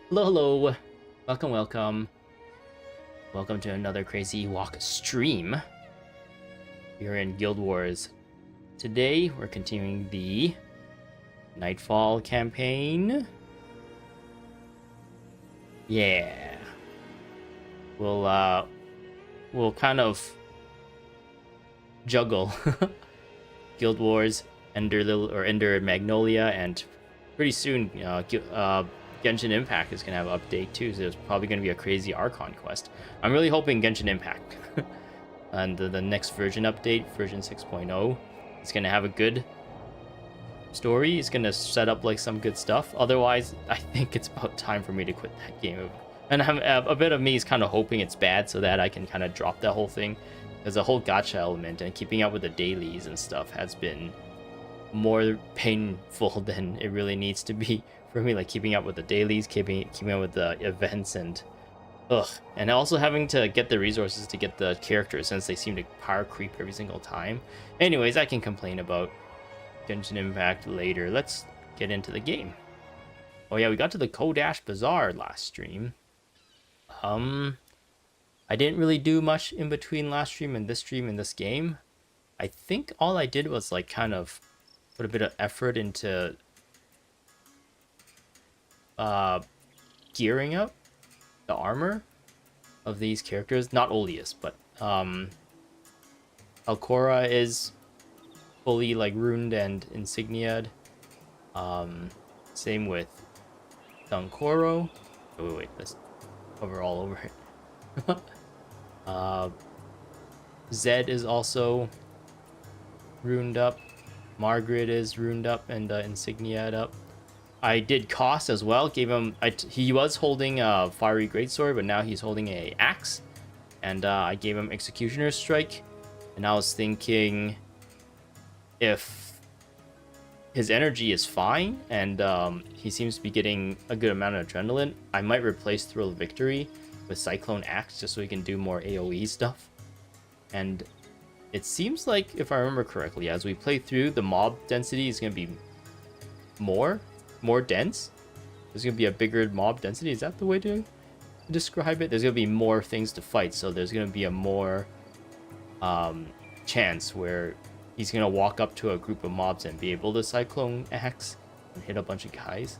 Hello, hello. Welcome, welcome. Welcome to another Crazy Walk stream. We're in Guild Wars. Today, we're continuing the Nightfall campaign. Yeah. We'll kind of juggle Guild Wars, Ender Magnolia, and pretty soon, Genshin Impact is going to have an update too, so there's probably going to be a crazy Archon quest. I'm really hoping Genshin Impact and the next version update, version 6.0, is going to have a good story. It's going to set up like some good stuff. Otherwise, I think it's about time for me to quit that game. And a bit of me is kind of hoping it's bad so that I can kind of drop that whole thing. There's a whole gacha element, and keeping up with the dailies and stuff has been more painful than it really needs to be for me, like keeping up with the dailies, keeping up with the events, and and also having to get the resources to get the characters since they seem to power creep every single time. Anyways, I can complain about Genshin Impact later. Let's get into the game. Oh yeah, we got to the Kodash Bazaar last stream. I didn't really do much in between last stream and this stream in this game. I think all I did was like kind of put a bit of effort into gearing up the armor of these characters. Not Oleus, but Alcora is fully like ruined and insignia'd. Same with Dunkoro. Wait, let's cover all over it. Zed is also ruined up. Margaret is ruined up and insignia'd up. I did Koss as well. Gave him. He was holding a fiery greatsword, but now he's holding a axe. And I gave him Executioner's Strike. And I was thinking, if his energy is fine and he seems to be getting a good amount of adrenaline, I might replace Thrill of Victory with Cyclone Axe just so he can do more AoE stuff. And it seems like, if I remember correctly, as we play through, the mob density is going to be more dense. There's going to be a bigger mob density. Is that the way to describe it? There's going to be more things to fight, so there's going to be a more chance where he's going to walk up to a group of mobs and be able to Cyclone Axe and hit a bunch of guys.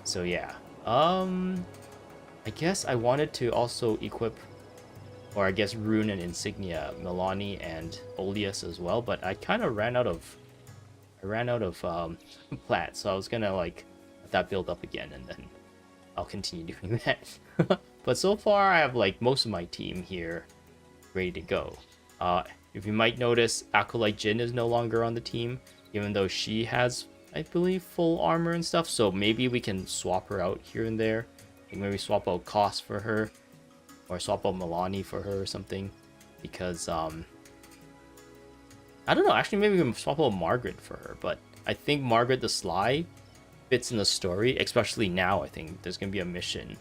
So yeah. I guess I wanted to also equip, or I guess rune and insignia Milani and Oleus as well, but I kind of ran out of plat, so I was gonna like let that build up again and then I'll continue doing that. But so far I have like most of my team here ready to go. If you might notice, Acolyte Jin is no longer on the team, even though she has, I believe, full armor and stuff, so maybe we can swap her out here and there. Like maybe swap out Koss for her, or swap out Milani for her or something, because I don't know, actually maybe we can swap out Margaret for her, but I think Margaret the Sly fits in the story, especially now. I think there's gonna be a mission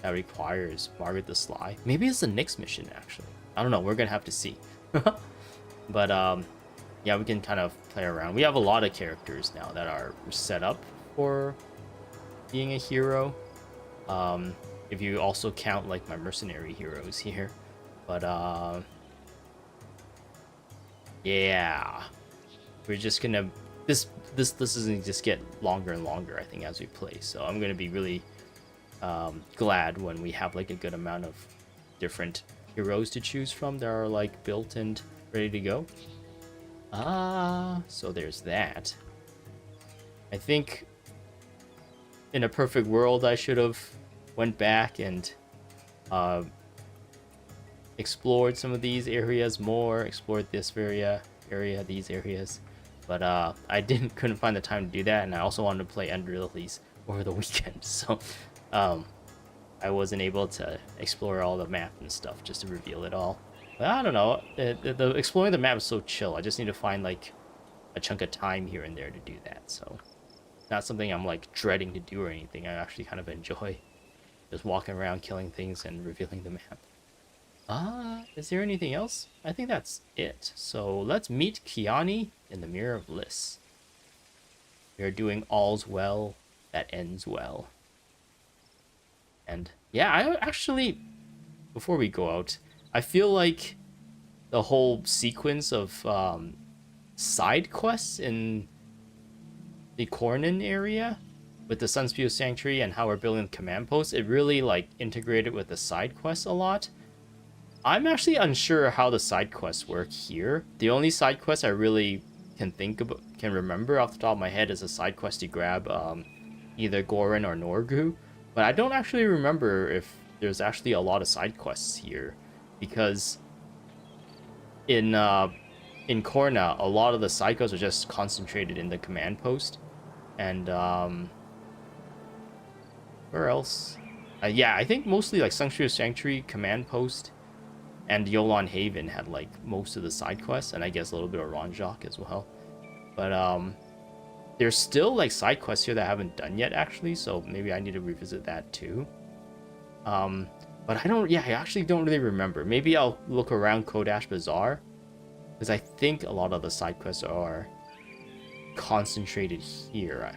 that requires Margaret the Sly. Maybe it's the next mission, actually. I don't know, we're gonna have to see. But yeah, we can kind of play around. We have a lot of characters now that are set up for being a hero. If you also count like my mercenary heroes here. But yeah, we're just gonna this is gonna just get longer and longer, I think, as we play. So I'm gonna be really glad when we have like a good amount of different heroes to choose from that are like built and ready to go. So there's that. I think in a perfect world I should have went back and explored some of these areas more, explored this area, these areas, but I couldn't find the time to do that, and I also wanted to play Ender Lilies over the weekend, so I wasn't able to explore all the map and stuff just to reveal it all. But I don't know, the exploring the map is so chill. I just need to find like a chunk of time here and there to do that, so not something I'm like dreading to do or anything. I actually kind of enjoy just walking around, killing things, and revealing the map. Is there anything else? I think that's it. So let's meet Kiani in the Mirror of Bliss. We are doing all's well that ends well. And yeah, I actually, before we go out, I feel like the whole sequence of side quests in the Cornin area with the Sunspew Sanctuary and how we're building the command post, it really like integrated with the side quests a lot. I'm actually unsure how the side quests work here. The only side quest I really can remember off the top of my head is a side quest to grab either Gorin or Norgu, but I don't actually remember if there's actually a lot of side quests here, because in Korna, a lot of the side quests are just concentrated in the command post, and where else? Yeah, I think mostly like Sanctuary command post and Yolan Haven had like most of the side quests, and I guess a little bit of Ronjok as well. But there's still like side quests here that I haven't done yet actually, so maybe I need to revisit that too. But I actually don't really remember. Maybe I'll look around Kodash Bazaar, because I think a lot of the side quests are concentrated here,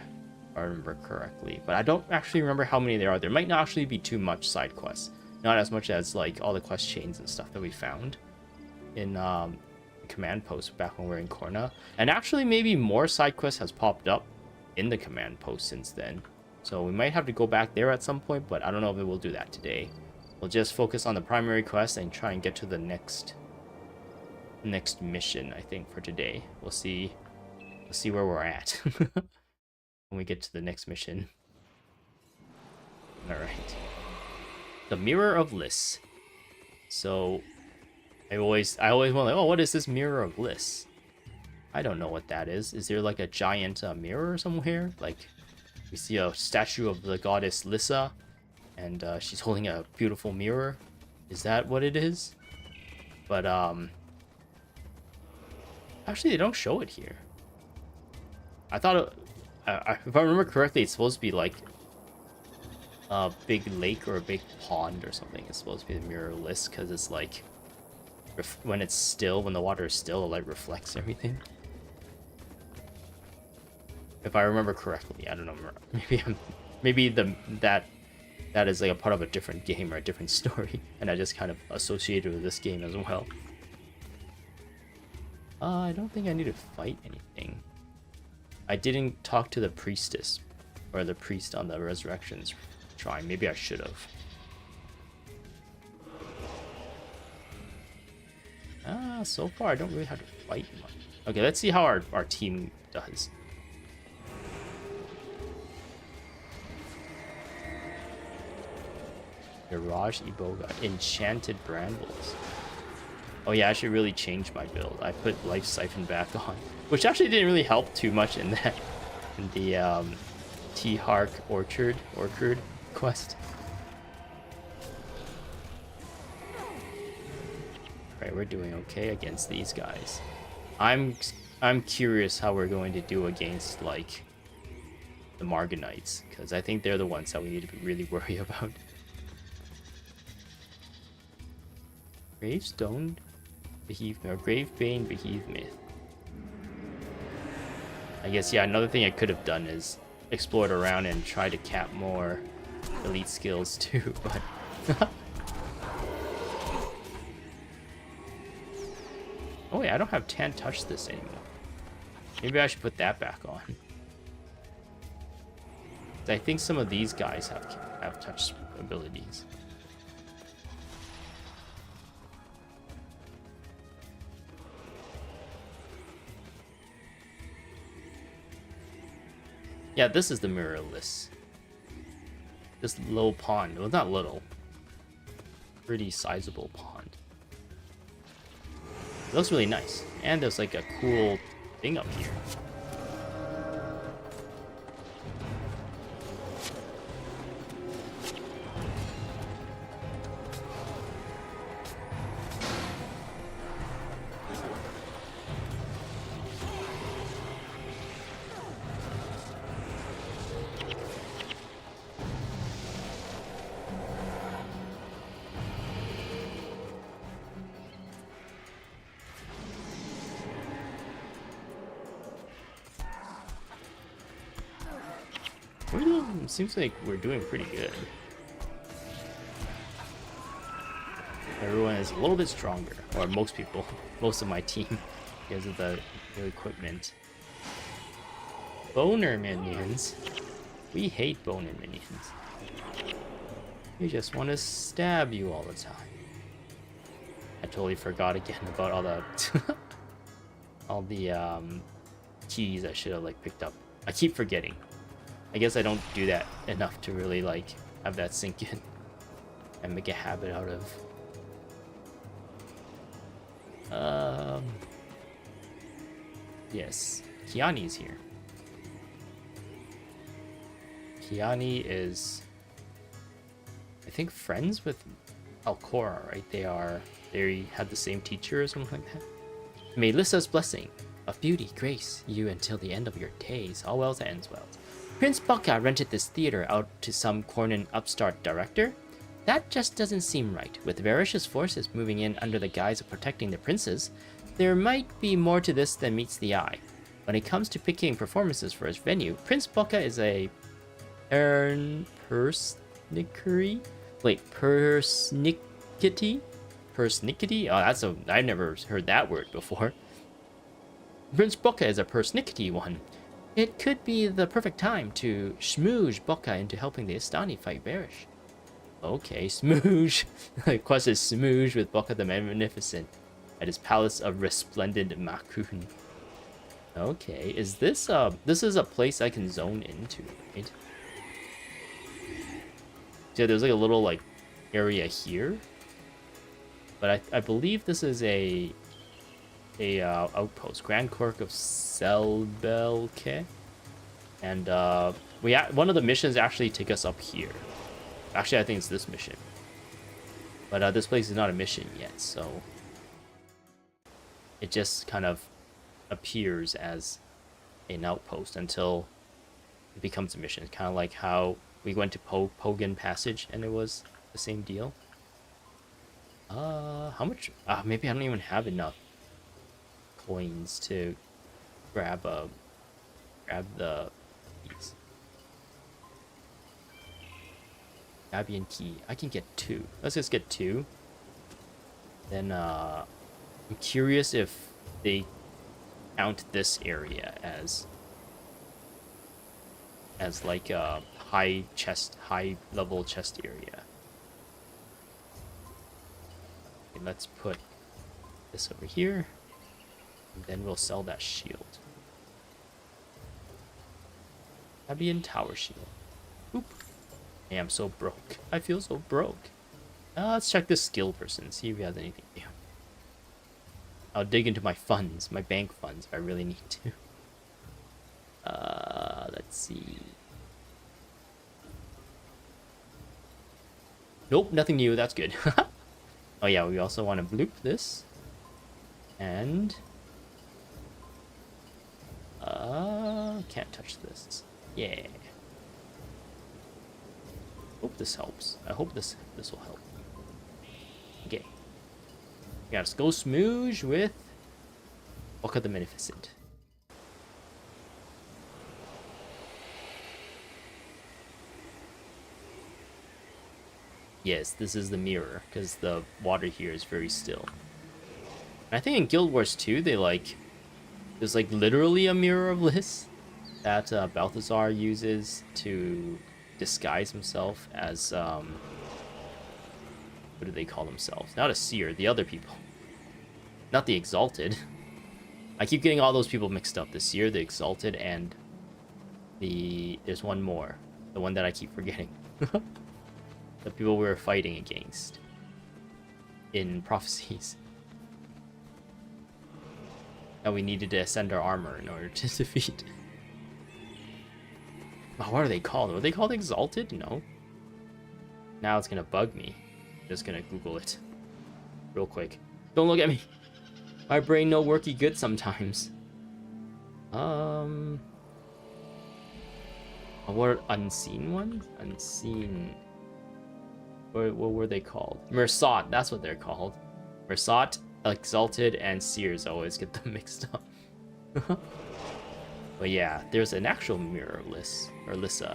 if I remember correctly. But I don't actually remember how many there are. There might not actually be too much side quests. Not as much as like all the quest chains and stuff that we found in command post back when we were in Korna. And actually maybe more side quests has popped up in the command post since then. So we might have to go back there at some point, but I don't know if we'll do that today. We'll just focus on the primary quest and try and get to the next mission, I think, for today. We'll see where we're at when we get to the next mission. All right. The Mirror of Liss. So I always want like, oh, what is this Mirror of Liss? I don't know what that is. Is there like a giant mirror somewhere? Like we see a statue of the goddess Lissa, and she's holding a beautiful mirror. Is that what it is? But actually they don't show it here. I thought if I remember correctly, it's supposed to be like a big lake or a big pond or something. It's supposed to be the Mirror of Liss, because it's like when it's still, when the water is still, it like reflects everything. If I remember correctly, I don't know. Maybe that is like a part of a different game or a different story, and I just kind of associated with this game as well. I don't think I need to fight anything. I didn't talk to the priestess or the priest on the resurrections shrine. Maybe I should have. So far I don't really have to fight much. Okay, let's see how our team does. Garage Iboga. Enchanted Brambles. Oh yeah, I should really change my build. I put Life Siphon back on, which actually didn't really help too much in that, in the T-Hark Orchard quest. Right, we're doing okay against these guys. I'm curious how we're going to do against like the Marganites, because I think they're the ones that we need to really worry about. Gravestone Behemoth, or Gravebane Behemoth. I guess, yeah, another thing I could have done is explored around and try to cap more elite skills too, but oh wait, I don't have Tan Touch this anymore. Maybe I should put that back on. I think some of these guys have touch abilities. Yeah, this is the Mirror of Liss. This little pond. Well, not little. Pretty sizable pond. It looks really nice. And there's like a cool thing up here. Seems like we're doing pretty good. everyone is a little bit stronger, or most people, most of my team, because of the new equipment. Boner minions. We hate boner minions. We just want to stab you all the time. I totally forgot again about all the all the keys I should have like picked up. I keep forgetting. I guess I don't do that enough to really like have that sink in and make a habit out of. Yes, Kiani's here. Kiani is, I think, friends with Alcora, right? They have the same teacher or something like that. May Lissa's blessing of beauty grace you until the end of your days. All well that ends well. Prince Bokka rented this theater out to some cornered upstart director? That just doesn't seem right. With Varish's forces moving in under the guise of protecting the princes, there might be more to this than meets the eye. When it comes to picking performances for his venue, Prince Bokka is a persnickety? Wait, persnickety? Persnickety? Oh, I've never heard that word before. Prince Bokka is a persnickety one. It could be the perfect time to smooge Bokka into helping the Istani fight Varish. Okay, smooge. The quest is smooge with Bokka the Magnificent at his palace of resplendent Makun. Okay, is this is a place I can zone into, right? Yeah, there's like a little like area here, but I believe this is a outpost, Grand Cork of Selbelke, and one of the missions actually take us up here. Actually, I think it's this mission, but this place is not a mission yet, so it just kind of appears as an outpost until it becomes a mission. Kind of like how we went to Pogan Passage and it was the same deal. How much? Maybe I don't even have enough coins to grab the keys. Vabbian key. I can get 2. Let's just get 2. Then I'm curious if they count this area as like a high level chest area. Okay, let's put this over here, and then we'll sell that shield. Vabbian tower shield. Oop. Hey, I'm so broke. I feel so broke. Let's check this skill person, see if he has anything new. I'll dig into my funds, my bank funds, if I really need to. Let's see. Nope, nothing new. That's good. Oh yeah, we also want to bloop this. And can't touch this. Yeah. Hope this helps. I hope this will help. Okay. We gotta go smooge with Bokka the Magnificent. Yes, this is the mirror, because the water here is very still. And I think in Guild Wars 2, there's like literally a mirror of Liss that Balthazar uses to disguise himself as, what do they call themselves? Not a seer, the other people. Not the Exalted. I keep getting all those people mixed up. The seer, the Exalted, and there's one more. The one that I keep forgetting. The people we were fighting against in Prophecies. And we needed to ascend our armor in order to defeat. Oh, what are they called? Were they called Exalted? No. Now it's gonna bug me. Just gonna Google it real quick. Don't look at me. My brain no worky good sometimes. What unseen ones? Unseen. What were they called? Mersat, that's what they're called. Mersat, Exalted, and Seers. I always get them mixed up. But yeah, there's an actual mirror Liss, or Lissa.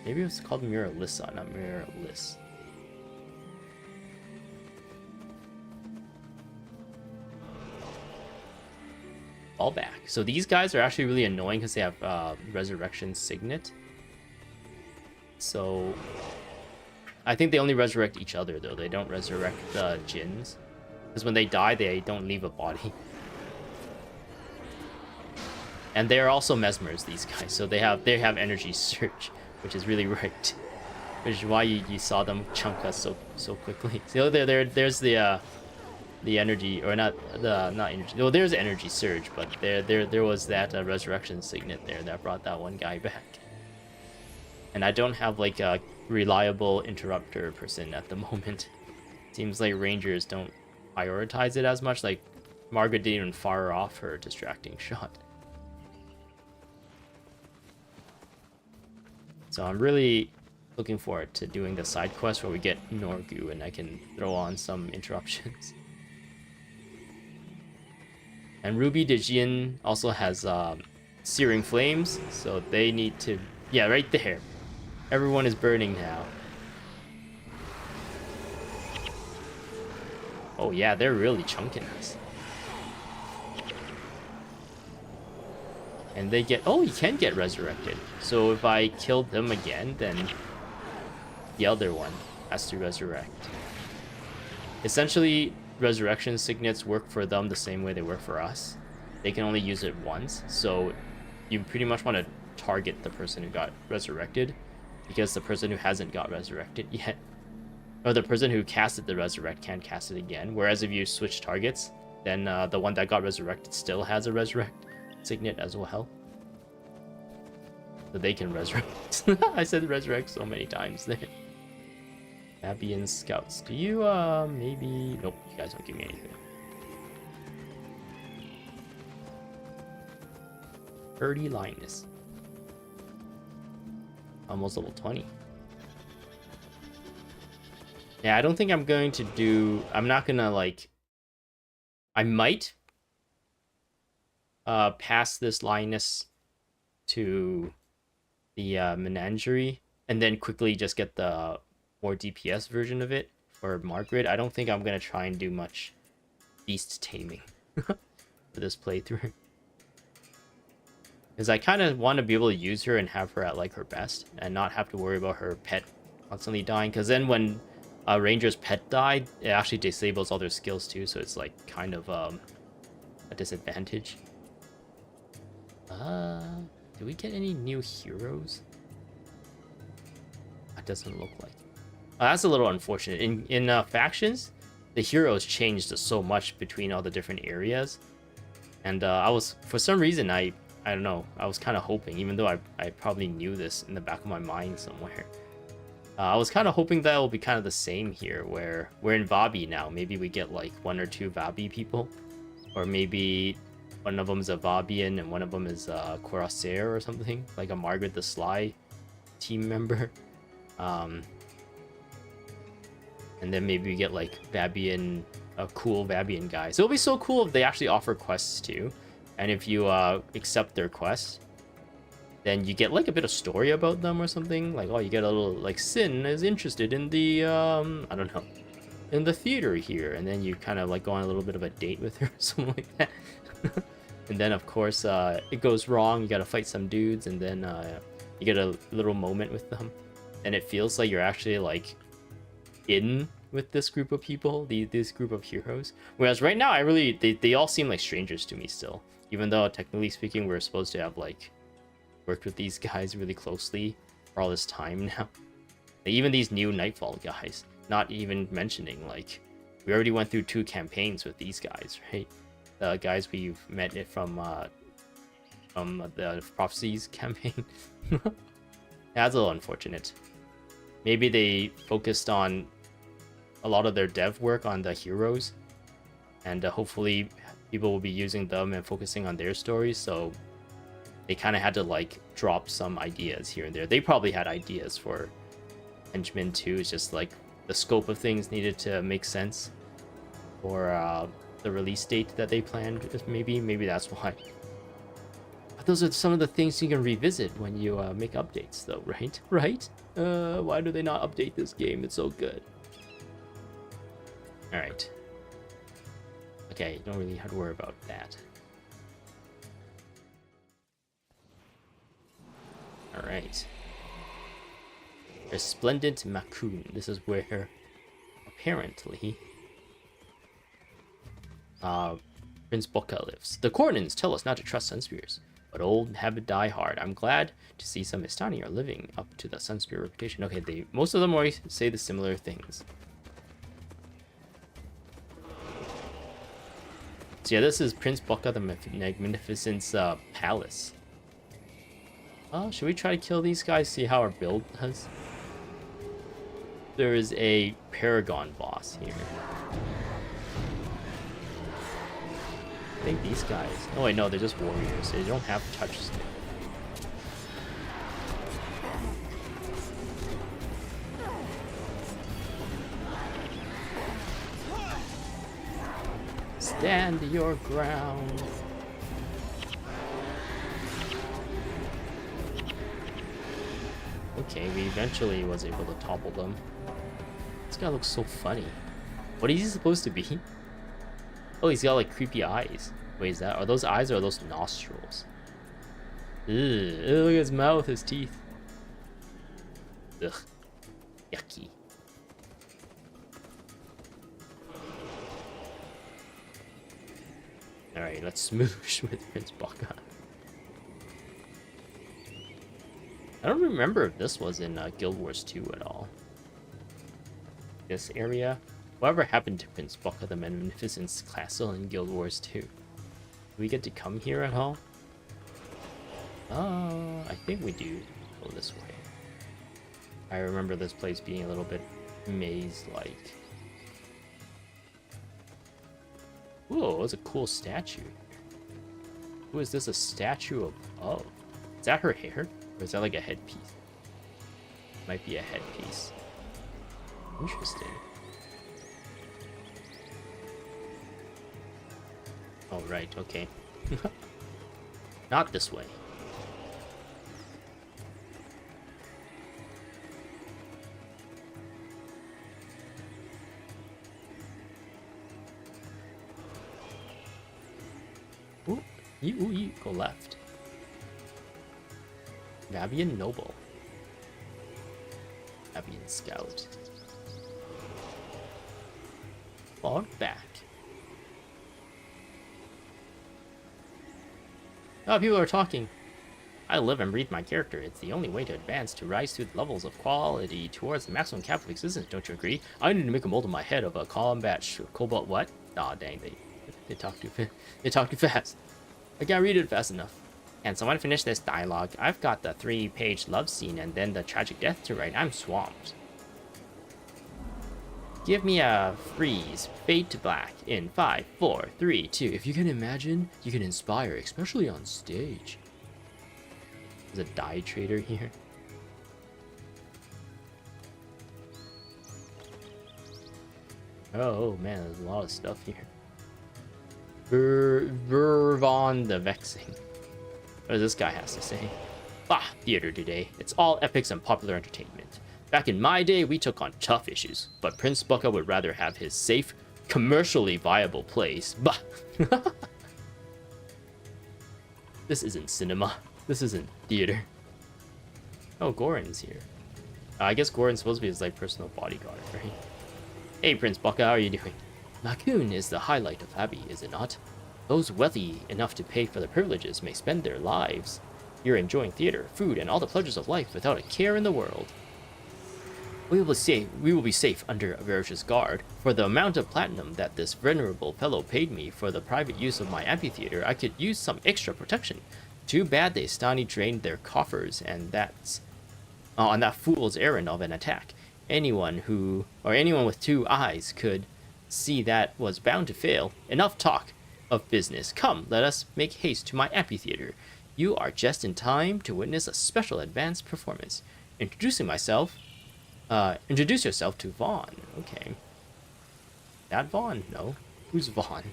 Maybe it's called Mirror Lissa, not Mirror Liss. fall back. So these guys are actually really annoying because they have Resurrection Signet. So I think they only resurrect each other, though. They don't resurrect the Jinns. Because when they die, they don't leave a body. And they are also Mesmers, these guys. So they have energy surge, which is really right. Which is why you saw them chunk us so quickly. So there's the energy, or not energy. Well, there's energy surge, but there was that Resurrection Signet there that brought that one guy back. And I don't have like a reliable interrupter person at the moment. Seems like Rangers don't prioritize it as much. Like Margaret didn't even fire off her distracting shot. So I'm really looking forward to doing the side quest where we get Norgu and I can throw on some interruptions. And Ruby de Jin also has Searing Flames, so they need to... Yeah, right there. Everyone is burning now. Oh yeah, they're really chunking us. And they get... Oh, he can get resurrected. So if I killed them again, then the other one has to resurrect. Essentially, resurrection signets work for them the same way they work for us. They can only use it once, so you pretty much want to target the person who got resurrected, because the person who hasn't got resurrected yet, or the person who casted the resurrect can't cast it again. Whereas if you switch targets, then the one that got resurrected still has a resurrect signet as well, so they can resurrect. I said resurrect so many times there. Vabbian scouts. Do you maybe... Nope, you guys don't give me anything. 30 Linus. Almost level 20. Yeah, I don't think I'm going to do... I'm not gonna, like... I might pass this Linus to the Menagerie, and then quickly just get the more DPS version of it for Margaret. I don't think I'm gonna try and do much beast taming for this playthrough, because I kind of want to be able to use her and have her at like her best and not have to worry about her pet constantly dying, because then when Ranger's pet died, it actually disables all their skills too, so it's like kind of a disadvantage. Do we get any new heroes? That doesn't look like. That's a little unfortunate. In factions, the heroes changed so much between all the different areas, and I was, for some reason, I don't know, I was kind of hoping, even though I probably knew this in the back of my mind somewhere, I was kind of hoping that it will be kind of the same here, where we're in Vabbi now. Maybe we get like 1 or 2 Vabbi people, or maybe one of them is a Vabbian and one of them is a Corsair or something, like a Margaret the Sly team member. And then maybe we get like Vabbian, a cool Vabbian guy. So it'll be so cool if they actually offer quests too. And if you accept their quest, then you get like a bit of story about them or something. Like, oh, you get a little, like, Sin is interested in the, I don't know, in the theater here. And then you kind of like go on a little bit of a date with her or something like that. And then of course it goes wrong. You got to fight some dudes, and then you get a little moment with them. And it feels like you're actually like in with this group of people, this group of heroes. Whereas right now, they all seem like strangers to me still, even though technically speaking we're supposed to have like worked with these guys really closely for all this time now. Like, even these new Nightfall guys, not even mentioning, like, we already went through 2 campaigns with these guys, right? The guys we've met it from the Prophecies campaign. That's a little unfortunate. Maybe they focused on a lot of their dev work on the heroes, and hopefully people will be using them and focusing on their stories, so they kind of had to like drop some ideas here and there. They probably had ideas for Henchmen too. It's just like the scope of things needed to make sense for the release date that they planned. Maybe that's why. But those are some of the things you can revisit when you make updates, though, right? Right? Why do they not update this game? It's so good. All right. Okay, you don't really have to worry about that. Alright. Resplendent Makun. This is where, apparently, Prince Boka lives. The Cornins tell us not to trust Sunspears, but old habit die hard. I'm glad to see some Istani are living up to the Sunspear reputation. Okay, most of them always say the similar things. So yeah, this is Prince Boka the Magnificent's palace. Should we try to kill these guys, see how our build does? There is a Paragon boss here. I think these guys... Oh wait, no, they're just warriors. They don't have touch stick. Stand your ground. Okay, we eventually was able to topple them. This guy looks so funny. What is he supposed to be? Oh, he's got like creepy eyes. Wait, is that... Are those eyes or are those nostrils? Ugh, look at his mouth, his teeth. Ugh. Yucky. Alright, let's smoosh with Prince Boka. I don't remember if this was in Guild Wars 2 at all. This area. Whatever happened to Prince Boka the Magnificent's castle in Guild Wars 2? Do we get to come here at all? I think we do go this way. I remember this place being a little bit maze-like. Whoa, that's a cool statue. Who is this a statue of? Oh, is that her hair? Or is that like a headpiece? Might be a headpiece. Interesting. Oh, right, okay. Not this way. Ooh, you go left. Vabbian Noble. Vabbian Scout. Fall back. Oh, people are talking. I live and breathe my character. It's the only way to advance, to rise through the levels of quality towards the maximum cap of existence. Don't you agree? I need to make a mold in my head of a combat cobalt. What? Aw, dang, they talk too fast. They talk too fast. I can't read it fast enough. And someone finish this dialogue. I've got the 3-page love scene and then the tragic death to write. I'm swamped. Give me a freeze. Fade to black in 5, 4, 3, 2. If you can imagine, you can inspire, especially on stage. There's a dye trader here. Oh man, there's a lot of stuff here. Vervon the Vexing. What does this guy has to say? Bah, theater today. It's all epics and popular entertainment. Back in my day, we took on tough issues, but Prince Boka would rather have his safe, commercially viable plays. Bah! This isn't cinema. This isn't theater. Oh, Goran's here. I guess Goran's supposed to be his like personal bodyguard, right? Hey, Prince Boka, how are you doing? Makun is the highlight of Vabbi, is it not? Those wealthy enough to pay for the privileges may spend their lives. You're enjoying theater, food, and all the pleasures of life without a care in the world. We will be safe under Varish's guard. For the amount of platinum that this venerable fellow paid me for the private use of my amphitheater, I could use some extra protection. Too bad the Istani drained their coffers, and that's on that fool's errand of an attack. Anyone with 2 eyes could see that was bound to fail. Enough talk of business. Come, let us make haste to my amphitheater. You are just in time to witness a special advanced performance. Introduce yourself to Vaughn. Okay. That Vaughn? No. Who's Vaughn?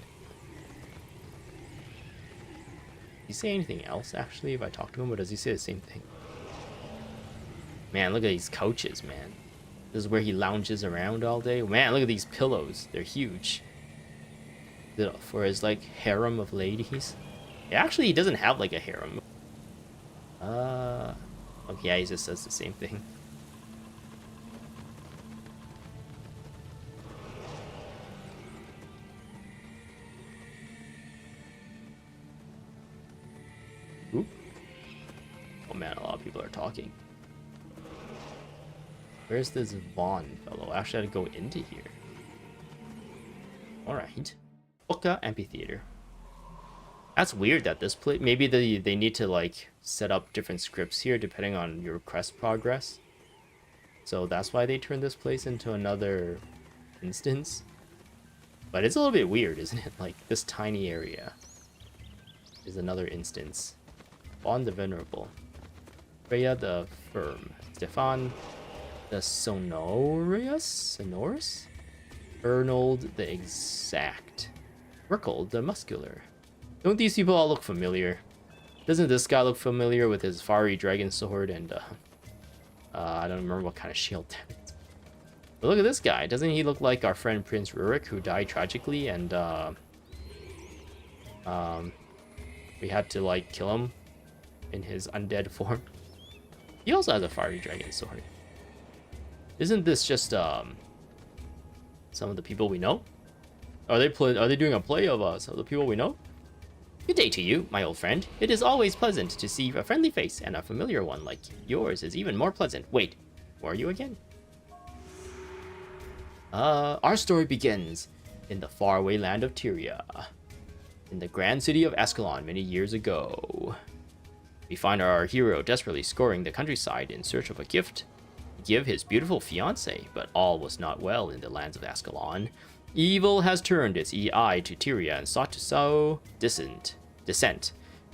Did he say anything else, actually, if I talk to him, or does he say the same thing? Man, look at these couches, man. This is where he lounges around all day. Man, look at these pillows. They're huge. For his, like, harem of ladies. Yeah, actually, he doesn't have, like, a harem. Okay, yeah, he just says the same thing. Oop. Oh man, a lot of people are talking. Where's this Vaughn fellow? Actually, I had to go into here. Alright. Oka Amphitheater. That's weird that this place... Maybe they need to, like, set up different scripts here depending on your quest progress. So that's why they turned this place into another instance. But it's a little bit weird, isn't it? Like, this tiny area is another instance. Vaughn the Venerable. Freya the Firm. Stefan the Sonorous? Ernold the Exact. Merkel the Muscular. Don't these people all look familiar? Doesn't this guy look familiar with his fiery dragon sword and I don't remember what kind of shield that is. But look at this guy. Doesn't he look like our friend Prince Rurik, who died tragically and we had to like kill him in his undead form? He also has a fiery dragon sword. Isn't this just some of the people we know? Are they doing a play of some of the people we know? Good day to you, my old friend. It is always pleasant to see a friendly face, and a familiar one like yours is even more pleasant. Wait, who are you again? Our story begins in the faraway land of Tyria, in the grand city of Ascalon many years ago. We find our hero desperately scouring the countryside in search of a gift to give his beautiful fiancée, but all was not well in the lands of Ascalon. Evil has turned its eye to Tyria and sought to sow descent.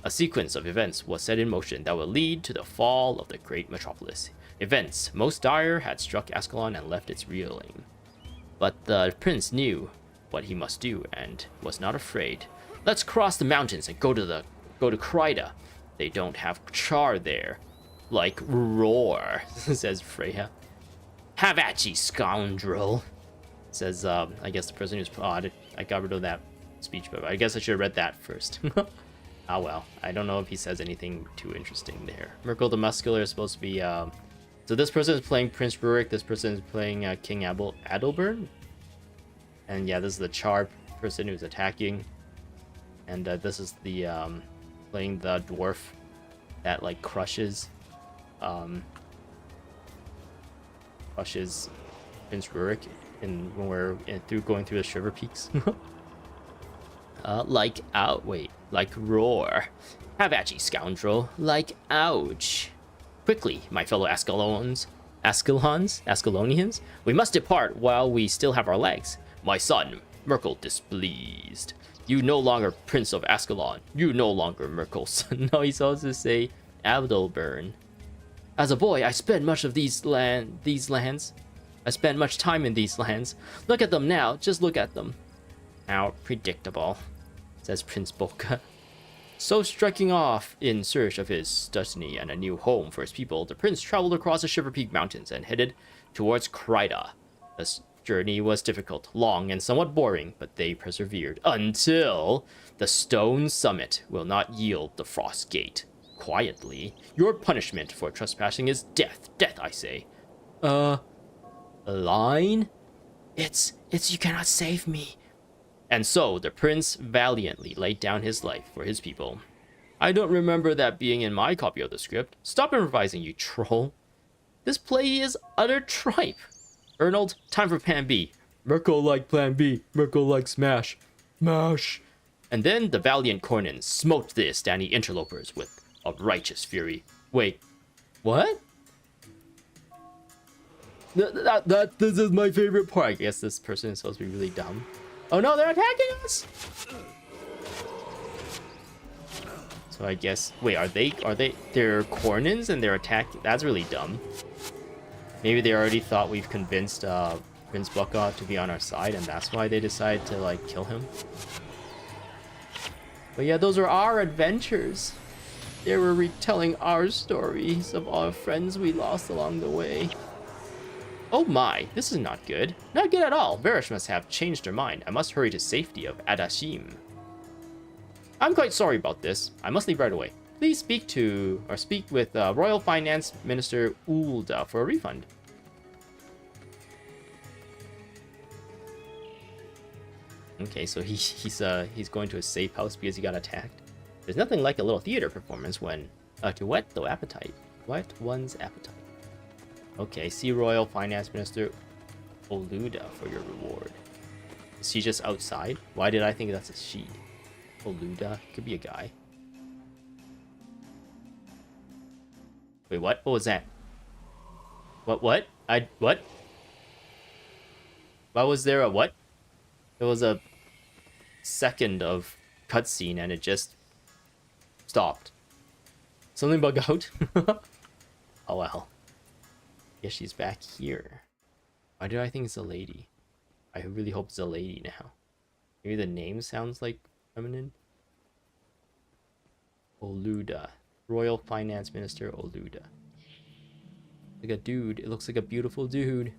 A sequence of events was set in motion that would lead to the fall of the great metropolis. Events most dire had struck Ascalon and left it reeling. But the prince knew what he must do and was not afraid. Let's cross the mountains and go to Kryda. They don't have char there. Like roar, says Freya. Have at ye, scoundrel. Says, I guess the person who's... Oh, I got rid of that speech, but I guess I should have read that first. Ah, well. I don't know if he says anything too interesting there. Merkel the Muscular is supposed to be... So this person is playing Prince Rurik. This person is playing King Adalbern. And yeah, this is the Char person who's attacking. And this is the... playing the dwarf that, like, crushes... crushes Prince Rurik when we're going through the Shiver Peaks. Like roar. Have at ye, scoundrel. Like ouch. Quickly, my fellow Ascalonians, we must depart while we still have our legs. My son, Merkel displeased. You no longer Prince of Ascalon. You no longer Merkel's son. No, he's supposed to say Adalbern. As a boy, I spent much of these lands. I spent much time in these lands. Look at them now. Just look at them. How predictable, says Prince Boka. So striking off in search of his destiny and a new home for his people, the prince traveled across the Shiver Peak Mountains and headed towards Kryda. This journey was difficult, long, and somewhat boring, but they persevered until the stone summit will not yield the frost gate. Quietly, your punishment for trespassing is death. Death, I say. A line? It's you cannot save me. And so the prince valiantly laid down his life for his people. I don't remember that being in my copy of the script. Stop improvising, you troll. This play is utter tripe. Ernold, time for plan B. Merkel like plan B. Merkel like smash. Smash. And then the valiant Cornan smote the Istani interlopers with a righteous fury. Wait, what? This is my favorite part. I guess this person is supposed to be really dumb. Oh no, they're attacking us! So I guess... Wait, they're Cornins and they're attacking... That's really dumb. Maybe they already thought we've convinced Prince Boka to be on our side and that's why they decided to, like, kill him. But yeah, those are our adventures. They were retelling our stories of all friends we lost along the way. Oh my, this is not good. Not good at all. Varish must have changed her mind. I must hurry to safety of Adashim. I'm quite sorry about this. I must leave right away. Please speak with Royal Finance Minister Ulda for a refund. Okay, so he's going to a safe house because he got attacked. There's nothing like a little theater performance when to whet the appetite. Whet one's appetite. Okay, see Royal Finance Minister Oluda for your reward. Is she just outside? Why did I think that's a she? Oluda could be a guy. Wait, what? What was that? What? What? What? Why was there a what? There was a second of cutscene and it just stopped. Something bug out? Oh well. Guess she's back here. Why do I think it's a lady? I really hope it's a lady now. Maybe the name sounds like feminine? Oluda. Royal Finance Minister Oluda. Like a dude. It looks like a beautiful dude.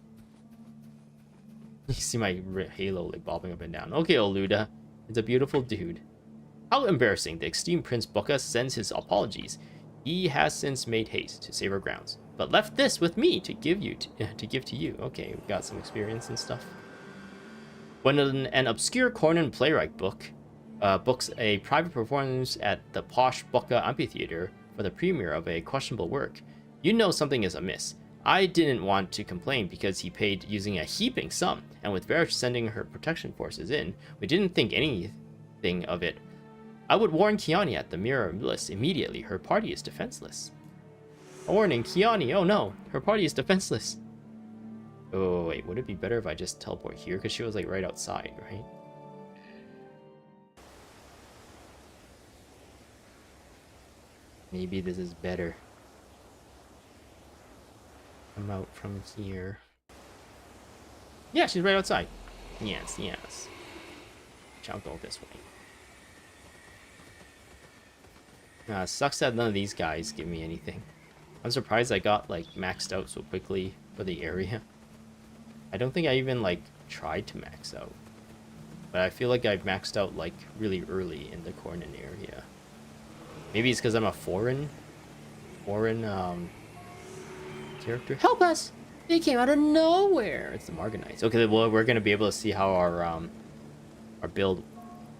You see my halo like bobbing up and down. Okay, Oluda. It's a beautiful dude. How embarrassing. The esteemed Prince Bokka sends his apologies. He has since made haste to save our grounds, but left this with me to give to you. Okay, we got some experience and stuff. When an obscure Cornan playwright books a private performance at the posh Bokka Amphitheater for the premiere of a questionable work, you know something is amiss. I didn't want to complain because he paid using a heaping sum, and with Verish sending her protection forces in, we didn't think anything of it. I would warn Kiani at the Mirror List immediately. Her party is defenseless. A warning, Kiani, oh no, her party is defenseless. Oh wait, would it be better if I just teleport here? Because she was like right outside, right? Maybe this is better. Come out from here. Yeah, she's right outside. Yes, yes. I'll go this way. Sucks that none of these guys give me anything. I'm surprised I got like maxed out so quickly for the area. I don't think I even like tried to max out. But I feel like I've maxed out like really early in the Cornan area. Maybe it's because I'm a foreign character. Help us! They came out of nowhere! It's the Marganites. Okay, well, we're gonna be able to see how our build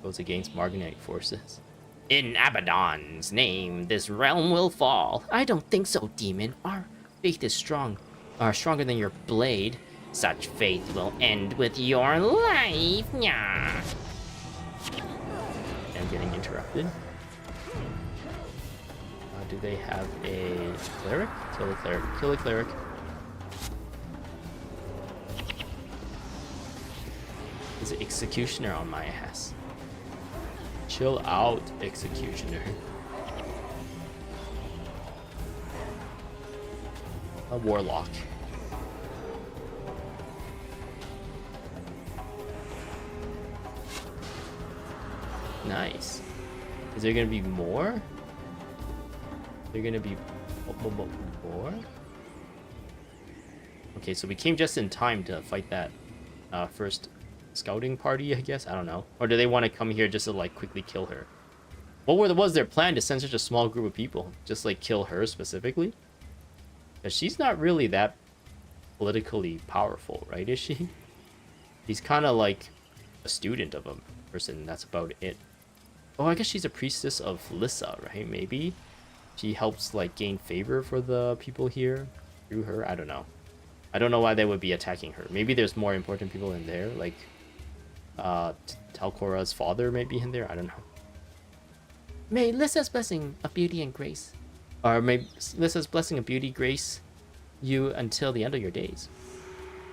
goes against Marganite forces. In Abaddon's name, this realm will fall. I don't think so, demon. Our faith is stronger than your blade. Such faith will end with your life. Yeah. I'm getting interrupted. Do they have a cleric? Kill a cleric. Kill a cleric. Is it executioner on my ass? Chill out, executioner. A warlock. Nice. Is there gonna be more? They're gonna be more? Okay, so we came just in time to fight that first scouting party, I guess. I don't know. Or do they want to come here just to like quickly kill her? What was their plan to send such a small group of people? Just like kill her specifically? Because she's not really that politically powerful, right? Is she? She's kind of like a student of a person. That's about it. Oh, I guess she's a priestess of Lissa, right? Maybe she helps like gain favor for the people here through her. I don't know. I don't know why they would be attacking her. Maybe there's more important people in there, like Talcora's father may be in there. I don't know. May Lissa's blessing of beauty and grace, or may Lissa's blessing of beauty grace you until the end of your days.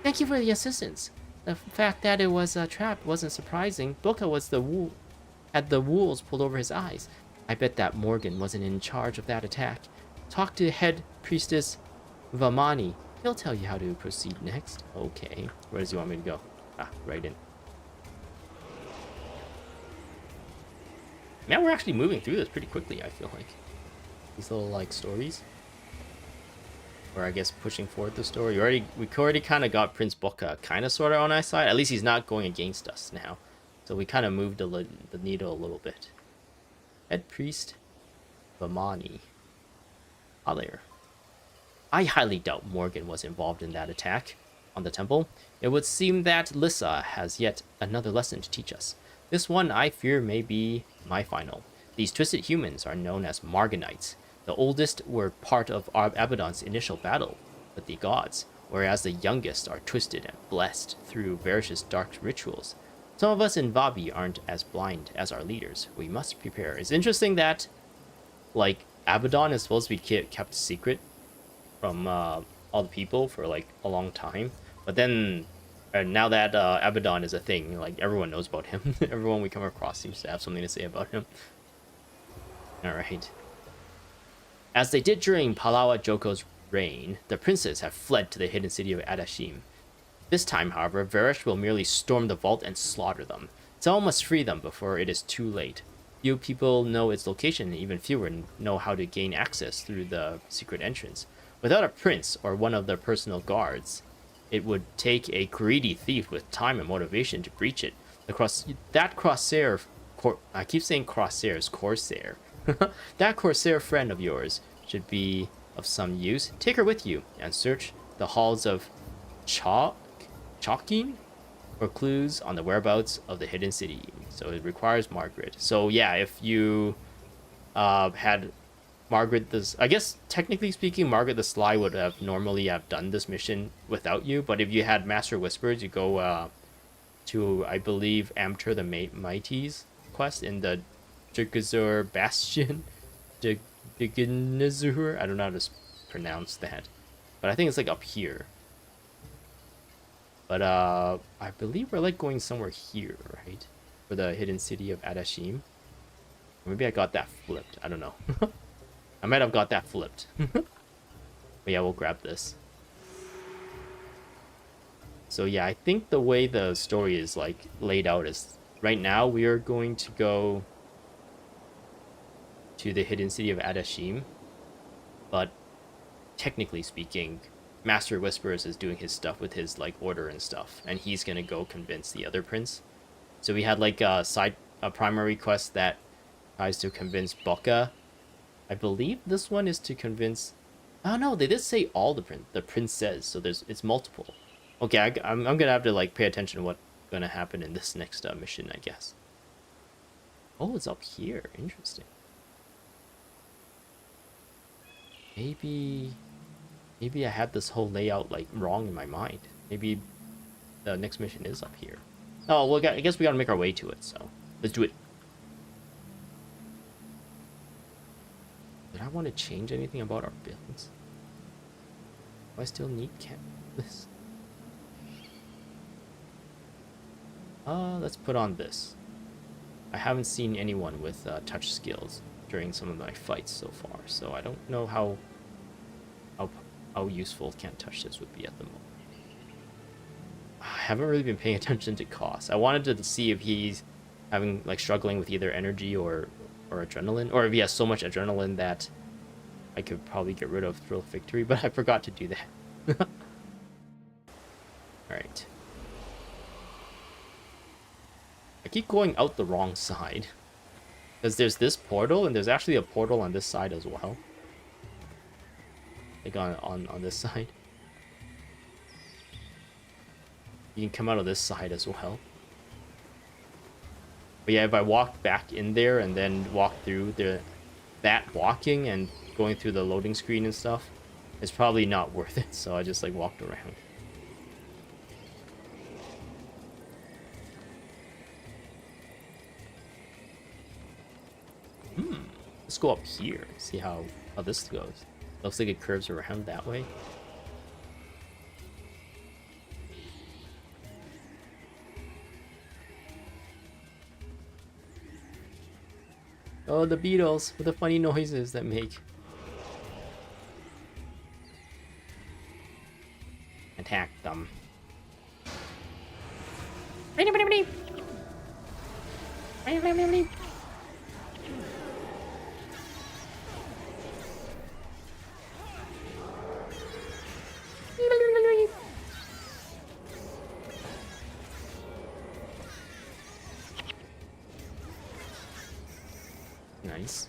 Thank you for the assistance. The fact that it was a trap wasn't surprising. Bokka was had the wools pulled over his eyes. I bet that Morgan wasn't in charge of that attack. Talk to head priestess Vamani. He'll tell you how to proceed next. Okay. Where does he want me to go? Ah, right in. Now we're actually moving through this pretty quickly, I feel like. These little, like, stories. Or I guess pushing forward the story. We already kind of got Prince Bokka kind of sort of on our side. At least he's not going against us now. So we kind of moved the needle a little bit. Head priest Vamani. Ah, there. I highly doubt Morgan was involved in that attack on the temple. It would seem that Lissa has yet another lesson to teach us. This one, I fear, may be my final. These twisted humans are known as Marganites. The oldest were part of Abaddon's initial battle with the gods, whereas the youngest are twisted and blessed through various dark rituals. Some of us in Vabbi aren't as blind as our leaders. We must prepare. It's interesting that, like, Abaddon is supposed to be kept secret from all the people for like a long time, but then now that Abaddon is a thing, like everyone knows about him. Everyone we come across seems to have something to say about him. All right. As they did during Palawa Joko's reign, the princes have fled to the hidden city of Adashim. This time, however, Varesh will merely storm the vault and slaughter them. Someone must free them before it is too late. Few people know its location, and even fewer know how to gain access through the secret entrance. Without a prince or one of their personal guards, it would take a greedy thief with time and motivation to breach it. That Corsair... I keep saying Crosshairs, Corsair. That Corsair friend of yours should be of some use. Take her with you and search the halls of Chalkin for clues on the whereabouts of the hidden city. So it requires Margaret. So yeah, if you had Margaret this, I guess technically speaking, Margaret the Sly would have normally have done this mission without you. But if you had Master Whispers, you go to, I believe, Amter the Mighty's quest in the Jigazur Bastion. Jigazur, I don't know how to pronounce that, but I think it's like up here. But I believe we're like going somewhere here, right? For the hidden city of Adashim. Maybe I got that flipped. I don't know. I might have got that flipped. But yeah, we'll grab this. So yeah, I think the way the story is like laid out is right now we are going to go to the hidden city of Adashim. But technically speaking, Master Whispers is doing his stuff with his like order and stuff, and he's gonna go convince the other prince. So we had like a primary quest that tries to convince Boka. I believe this one is to convince. Oh no, they did say all the princes, so it's multiple. Okay, I'm gonna have to like pay attention to what's gonna happen in this next mission, I guess. Oh, it's up here. Interesting. Maybe I had this whole layout like wrong in my mind. Maybe the next mission is up here. Oh, well, I guess we gotta make our way to it, so let's do it. Did I want to change anything about our builds? Do I still need this? Let's put on this. I haven't seen anyone with touch skills during some of my fights so far, so I don't know how useful can't touch this would be at the moment. I haven't really been paying attention to cost. I wanted to see if he's having like struggling with either energy or adrenaline, or if he has so much adrenaline that I could probably get rid of Thrill of Victory, but I forgot to do that. Alright. I keep going out the wrong side. Because there's this portal, and there's actually a portal on this side as well. Like on this side. You can come out of this side as well. But yeah, if I walk back in there and then walk through that walking and going through the loading screen and stuff, it's probably not worth it. So I just like walked around. Let's go up here. See how this goes. Looks like it curves around that way. Oh, the beetles with the funny noises that make. Attack them. Nice.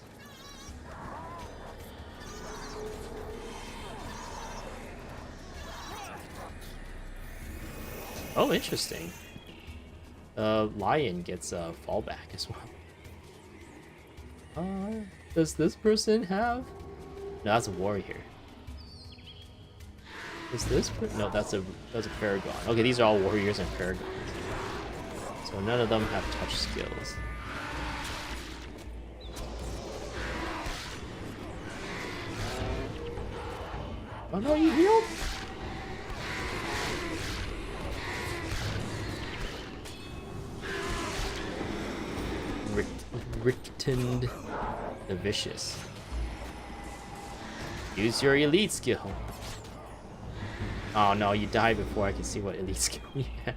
Oh, interesting. Lion gets a fallback as well. Does this person have? No, that's a warrior. Is this? No, that's a paragon. Okay, these are all warriors and paragons. So none of them have touch skills. Oh no, you healed? Richtend the Vicious. Use your elite skill. Oh no, you died before I could see what elite skill you had.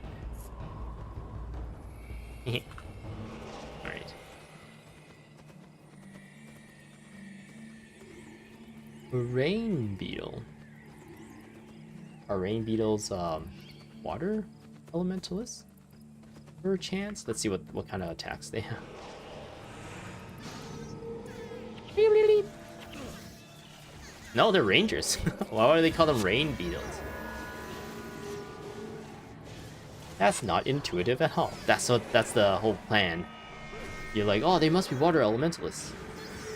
Alright. Rain Beetle. Are rain beetles water elementalists? For a chance? Let's see what kind of attacks they have. No, they're rangers. Why do they call them rain beetles? That's not intuitive at all. That's the whole plan. You're like, oh, they must be water elementalists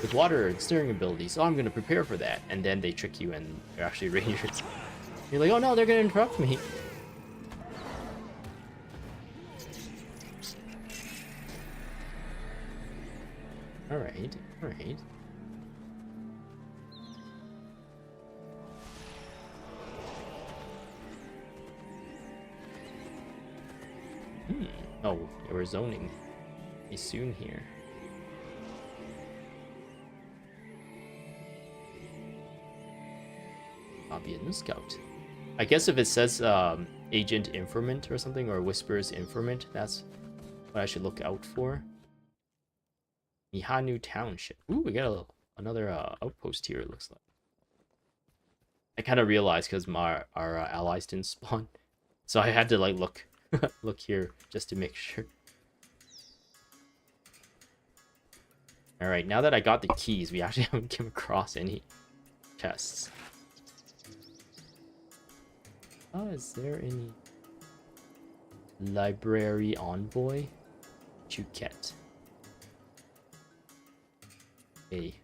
with water and steering abilities. So I'm gonna prepare for that, and then they trick you, and they're actually rangers. You're like, oh no, they're gonna interrupt me. Alright, alright. Oh, we're zoning. Be soon here. Vabbian Scout. I guess if it says Agent Informant or something, or Whisper's Informant, that's what I should look out for. Mihanu Township. Ooh, we got another outpost here, it looks like. I kind of realized because our allies didn't spawn. So I had to like look here just to make sure. Alright, now that I got the keys, we actually haven't come across any chests. Oh, is there any library envoy? Chuket. Hey,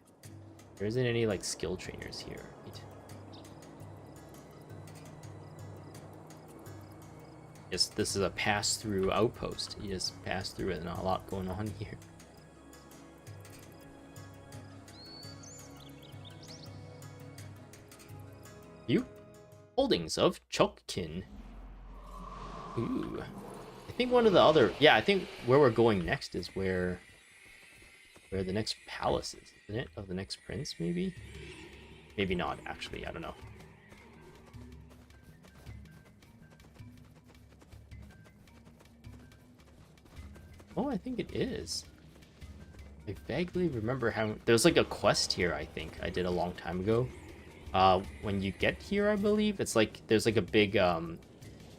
there isn't any like skill trainers here. Right? Yes, this is a pass-through outpost. You just pass through it, not a lot going on here. You? Holdings of Chokkin. Ooh. I think one of the other... Yeah, I think where we're going next is where the next palace is, isn't it? Of the next prince, maybe? Maybe not, actually. I don't know. Oh, I think it is. I vaguely remember having... There's like a quest here, I think, I did a long time ago. When you get here, I believe, it's like... There's like a big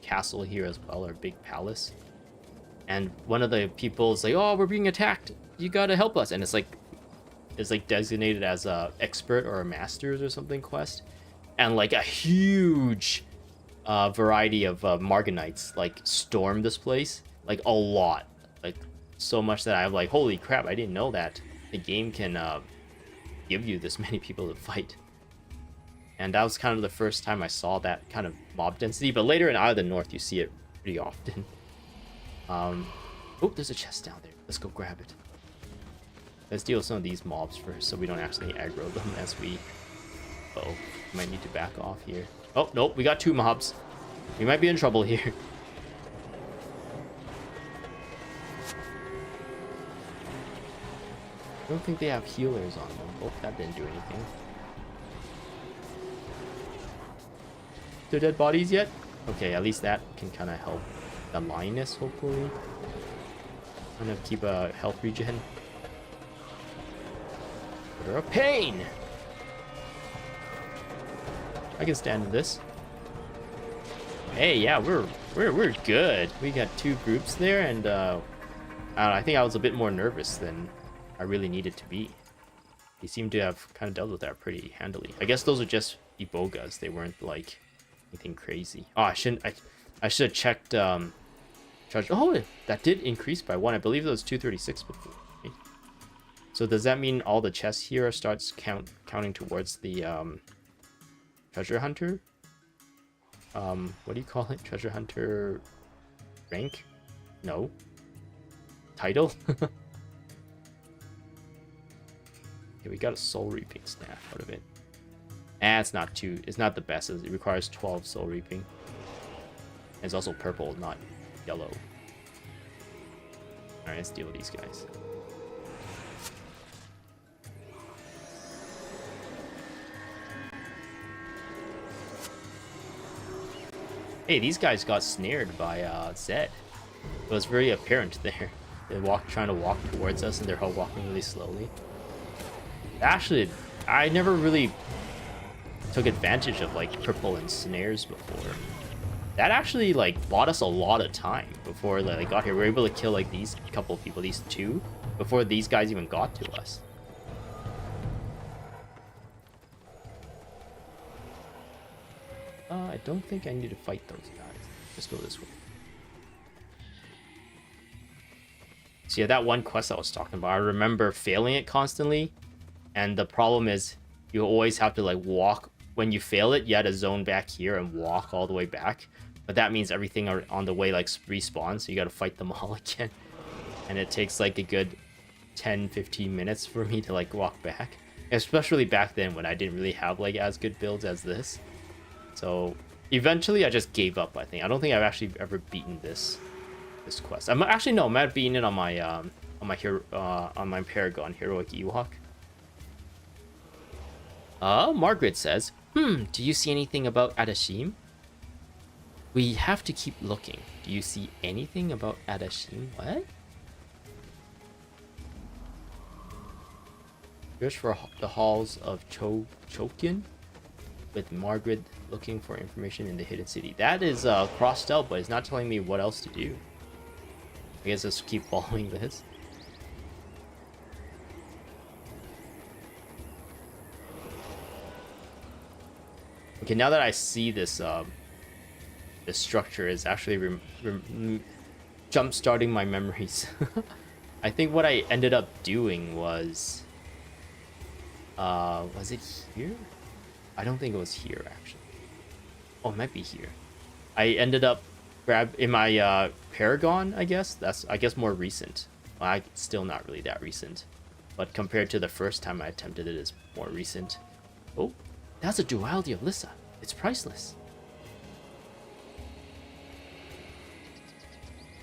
castle here as well, or big palace. And one of the people is like, oh, we're being attacked. You gotta help us. And it's like designated as a expert or a masters or something quest. And like a huge variety of Marganites like storm this place. Like a lot. Like so much that I'm like, holy crap, I didn't know that the game can give you this many people to fight. And that was kind of the first time I saw that kind of mob density. But later in Out of the North, you see it pretty often. Oh, there's a chest down there. Let's go grab it. Let's deal with some of these mobs first, so we don't actually aggro them as we... Uh-oh, we might need to back off here. Oh, nope, we got two mobs. We might be in trouble here. I don't think they have healers on them. Oh, that didn't do anything. They're dead bodies yet? Okay, at least that can kind of help the lioness, hopefully. Kind of keep a health regen. They're a pain! I can stand this. Hey, yeah, we're good. We got two groups there, and I don't know, I think I was a bit more nervous than I really needed to be. They seem to have kind of dealt with that pretty handily. I guess those are just Ibogas. They weren't like anything crazy. Oh, I should have checked charge. Oh, that did increase by 1. I believe it was 236 before. Right? So does that mean all the chests here starts counting towards the treasure hunter? What do you call it? Treasure hunter rank? No. Title? Okay, we got a soul reaping staff out of it. It's not the best. It requires 12 soul reaping. And it's also purple, not yellow. Alright, let's deal with these guys. Hey, these guys got snared by Zed. It was very apparent there. They're trying to walk towards us, and they're all walking really slowly. Actually, I never really took advantage of like purple and snares before. That actually like bought us a lot of time before they got here. We were able to kill like these couple of people, these two, before these guys even got to us. I don't think I need to fight those guys. Just go this way. So yeah, that one quest I was talking about, I remember failing it constantly. And the problem is you always have to like walk. When you fail it, you had to zone back here and walk all the way back. But that means everything on the way like respawns, so you gotta fight them all again. And it takes like a good 10-15 minutes for me to like walk back. Especially back then when I didn't really have like as good builds as this. So eventually I just gave up, I think. I don't think I've actually ever beaten this quest. I'm actually no, I might have beaten it on my Paragon Heroic Ewok. Margaret says, do you see anything about Adashim? We have to keep looking. Do you see anything about Adashim? What? Search for the halls of Chokin, with Margaret looking for information in the hidden city. That is crossed out, but it's not telling me what else to do. I guess just keep following this. Okay, now that I see this, this structure is actually jump-starting my memories. I think what I ended up doing was it here? I don't think it was here, actually. Oh, it might be here. I ended up in my Paragon, I guess. That's, I guess, more recent. Well, still not really that recent. But compared to the first time I attempted it, it's more recent. Oh, that's a duality of Lissa. It's priceless.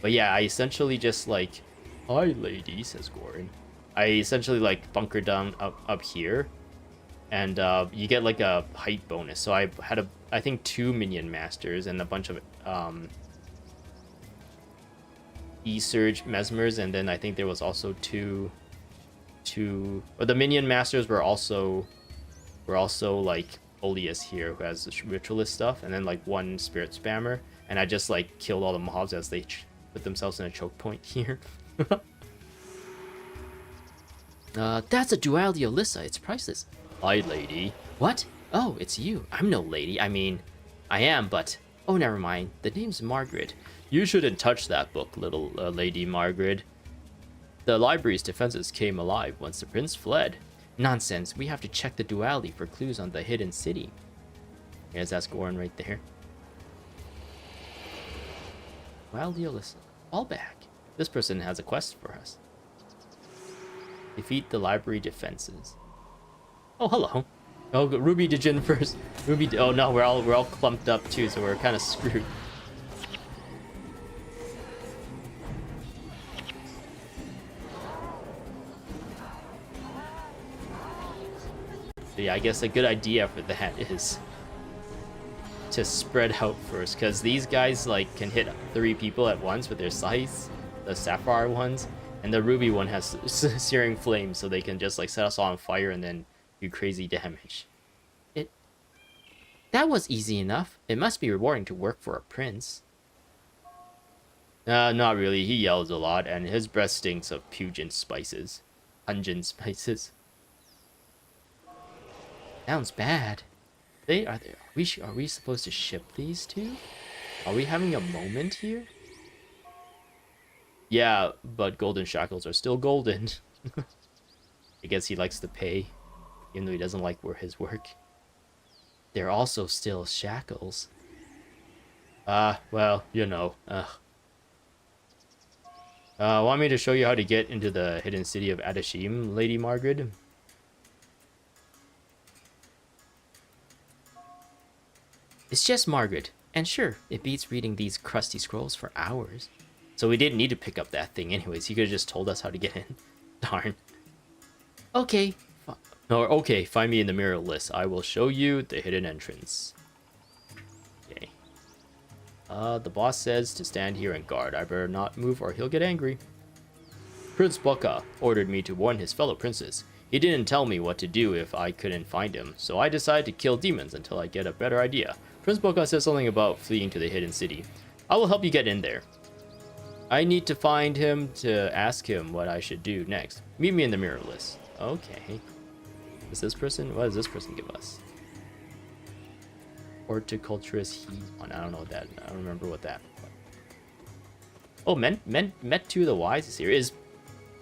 But yeah, I essentially just like, hi lady, says Gorin. I essentially like bunker down up here. And you get like a height bonus. So I had I think 2 minion masters and a bunch of E-Surge Mesmers, and then I think there was also two or the minion masters were also like Olius here, who has the ritualist stuff, and then like 1 spirit spammer, and I just like killed all the mobs as they put themselves in a choke point here. That's a duality of Lissa. It's priceless. Hi, lady. What? Oh, it's you. I'm no lady. I mean, I am, but oh, never mind. The name's Margaret. You shouldn't touch that book, little Lady Margaret. The library's defenses came alive once the prince fled. Nonsense. We have to check the duality for clues on the hidden city. Here's that Gorin right there. Duality of Lissa. All back. This person has a quest for us. Defeat the library defenses. Oh, hello. Oh, Ruby did Jin first. Oh no, we're all clumped up too, so we're kind of screwed. So yeah, I guess a good idea for that is to spread out first, because these guys like can hit 3 people at once with their scythes, the sapphire ones, and the ruby one has searing flames, so they can just like set us all on fire and then do crazy damage. That was easy enough. It must be rewarding to work for a prince. Not really. He yells a lot, and his breath stinks of pungent spices. Pungent spices. Sounds bad. Are we supposed to ship these two? Are we having a moment here? Yeah, but golden shackles are still golden. I guess he likes to pay, even though he doesn't like his work. They're also still shackles. Well, you know. Want me to show you how to get into the hidden city of Adashim, Lady Margaret? It's just Margaret. And sure, it beats reading these crusty scrolls for hours. So we didn't need to pick up that thing anyways. He could have just told us how to get in. Darn. Okay. Okay, find me in the mirror list. I will show you the hidden entrance. Okay. The boss says to stand here and guard. I better not move or he'll get angry. Prince Bokka ordered me to warn his fellow princes. He didn't tell me what to do if I couldn't find him, so I decided to kill demons until I get a better idea. Prince Bokka says something about fleeing to the hidden city. I will help you get in there. I need to find him to ask him what I should do next. Meet me in the mirror list. Okay. Is this person? What does this person give us? Horticulturist he. I don't know what that. I don't remember what that. Oh, Metu the Wise is here. Is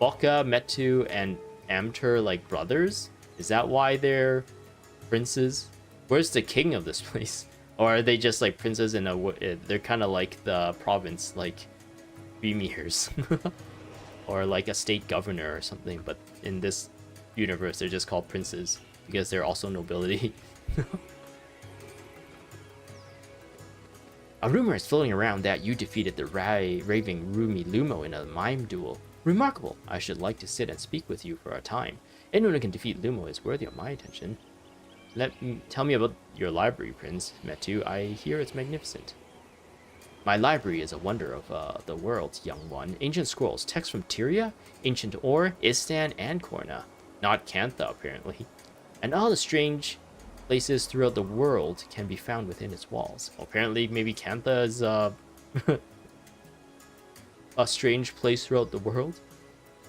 Bokka, Metu, and Amtur like brothers? Is that why they're princes? Where's the king of this place? Or are they just like princes in a? They're kind of like the province, like emirs, or like a state governor or something. But in this universe, they're just called princes because they're also nobility. A rumor is floating around that you defeated the raving Rumi Lumo in a mime duel. Remarkable. I should like to sit and speak with you for a time. Anyone who can defeat Lumo is worthy of my attention. Tell me about your library, Prince Metu. I hear it's magnificent. My library is a wonder of the world, young one. Ancient scrolls, texts from Tyria, ancient ore, Istan, and Korna. Not Kantha, apparently. And all the strange places throughout the world can be found within its walls. Well, apparently, maybe Kantha is a strange place throughout the world.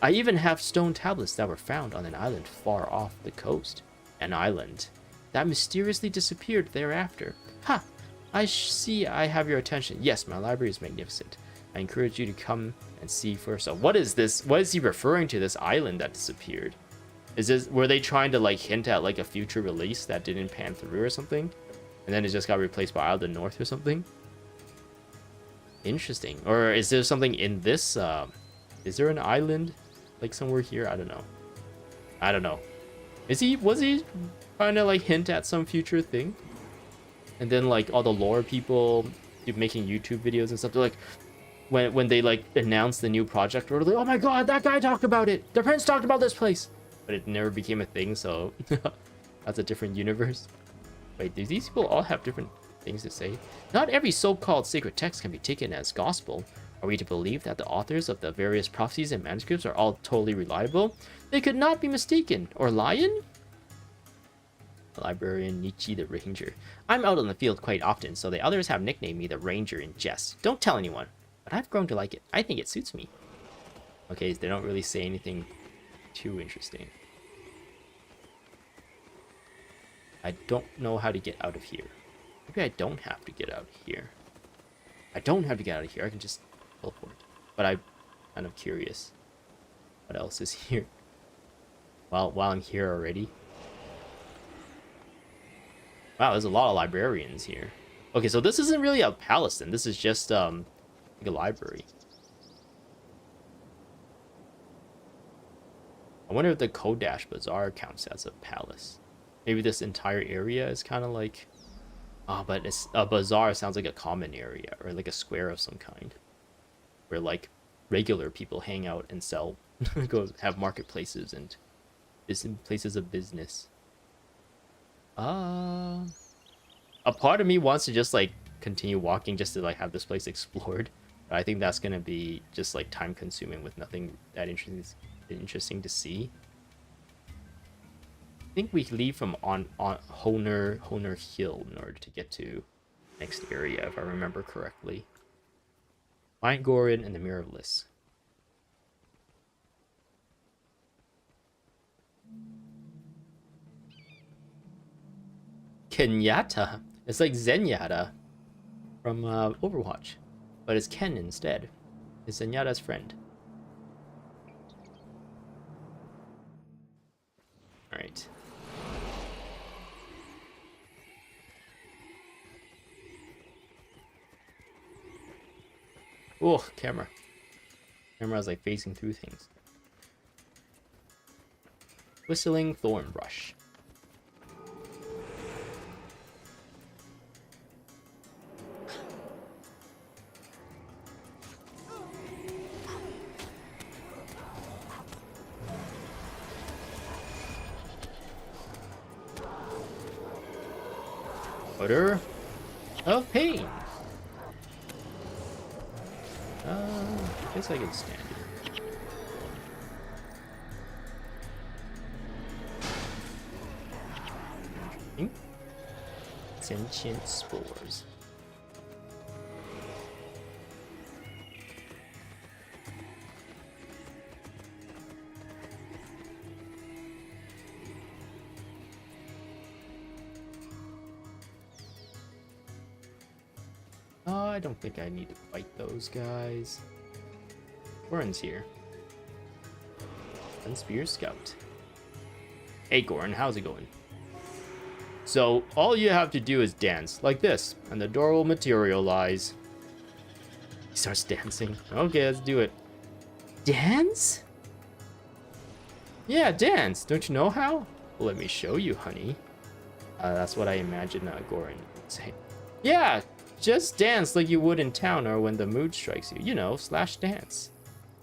I even have stone tablets that were found on an island far off the coast. An island that mysteriously disappeared thereafter. Ha! I see I have your attention. Yes, my library is magnificent. I encourage you to come and see for yourself. What is this? What is he referring to, this island that disappeared? Were they trying to like hint at like a future release that didn't pan through or something? And then it just got replaced by Isle of the North or something? Interesting. Or is there something in this? Is there an island like somewhere here? I don't know. I don't know. Was he trying to like hint at some future thing? And then like all the lore people making YouTube videos and stuff, they're like, when they like announced the new project, or like, oh my god, that guy talked about it. The prince talked about this place, but it never became a thing. So that's a different universe. Wait, do these people all have different things to say? Not every so-called sacred text can be taken as gospel. Are we to believe that the authors of the various prophecies and manuscripts are all totally reliable? They could not be mistaken or lying? Librarian Nietzsche the Ranger. I'm out on the field quite often, so the others have nicknamed me the Ranger in jest. Don't tell anyone, but I've grown to like it. I think it suits me. Okay, they don't really say anything too interesting. I don't know how to get out of here. Maybe I don't have to get out of here. I don't have to get out of here. I can just teleport. But I'm kind of curious. What else is here? Well, while I'm here already. Wow, there's a lot of librarians here. Okay, so this isn't really a palace then. This is just like a library. I wonder if the Kodash Bazaar counts as a palace. Maybe this entire area is kind of like... Oh, but it's, a bazaar sounds like a common area or like a square of some kind. Where like regular people hang out and sell, go have marketplaces and places of business. A part of me wants to just like continue walking just to like have this place explored. But I think that's gonna be just like time consuming with nothing that interesting to see. I think we leave from on Honer Hill in order to get to next area, if I remember correctly. Find Gorin and the Mirror of Liss. Kenyatta. It's like Zenyatta. from Overwatch, but it's Ken instead. It's Zenyatta's friend. All right. Oh, camera. Camera's like facing through things. Whistling thorn brush. Odor of pain. I guess I can stand it. Sentient spores. I don't think I need to fight those guys. Goran's here. Unspear Scout. Hey Goran, how's it going? So, all you have to do is dance, like this, and the door will materialize. He starts dancing. Okay, let's do it. Dance? Yeah, dance. Don't you know how? Well, let me show you, honey. That's what I imagine Goran would say. Yeah, just dance like you would in town or when the mood strikes you. You know, slash dance.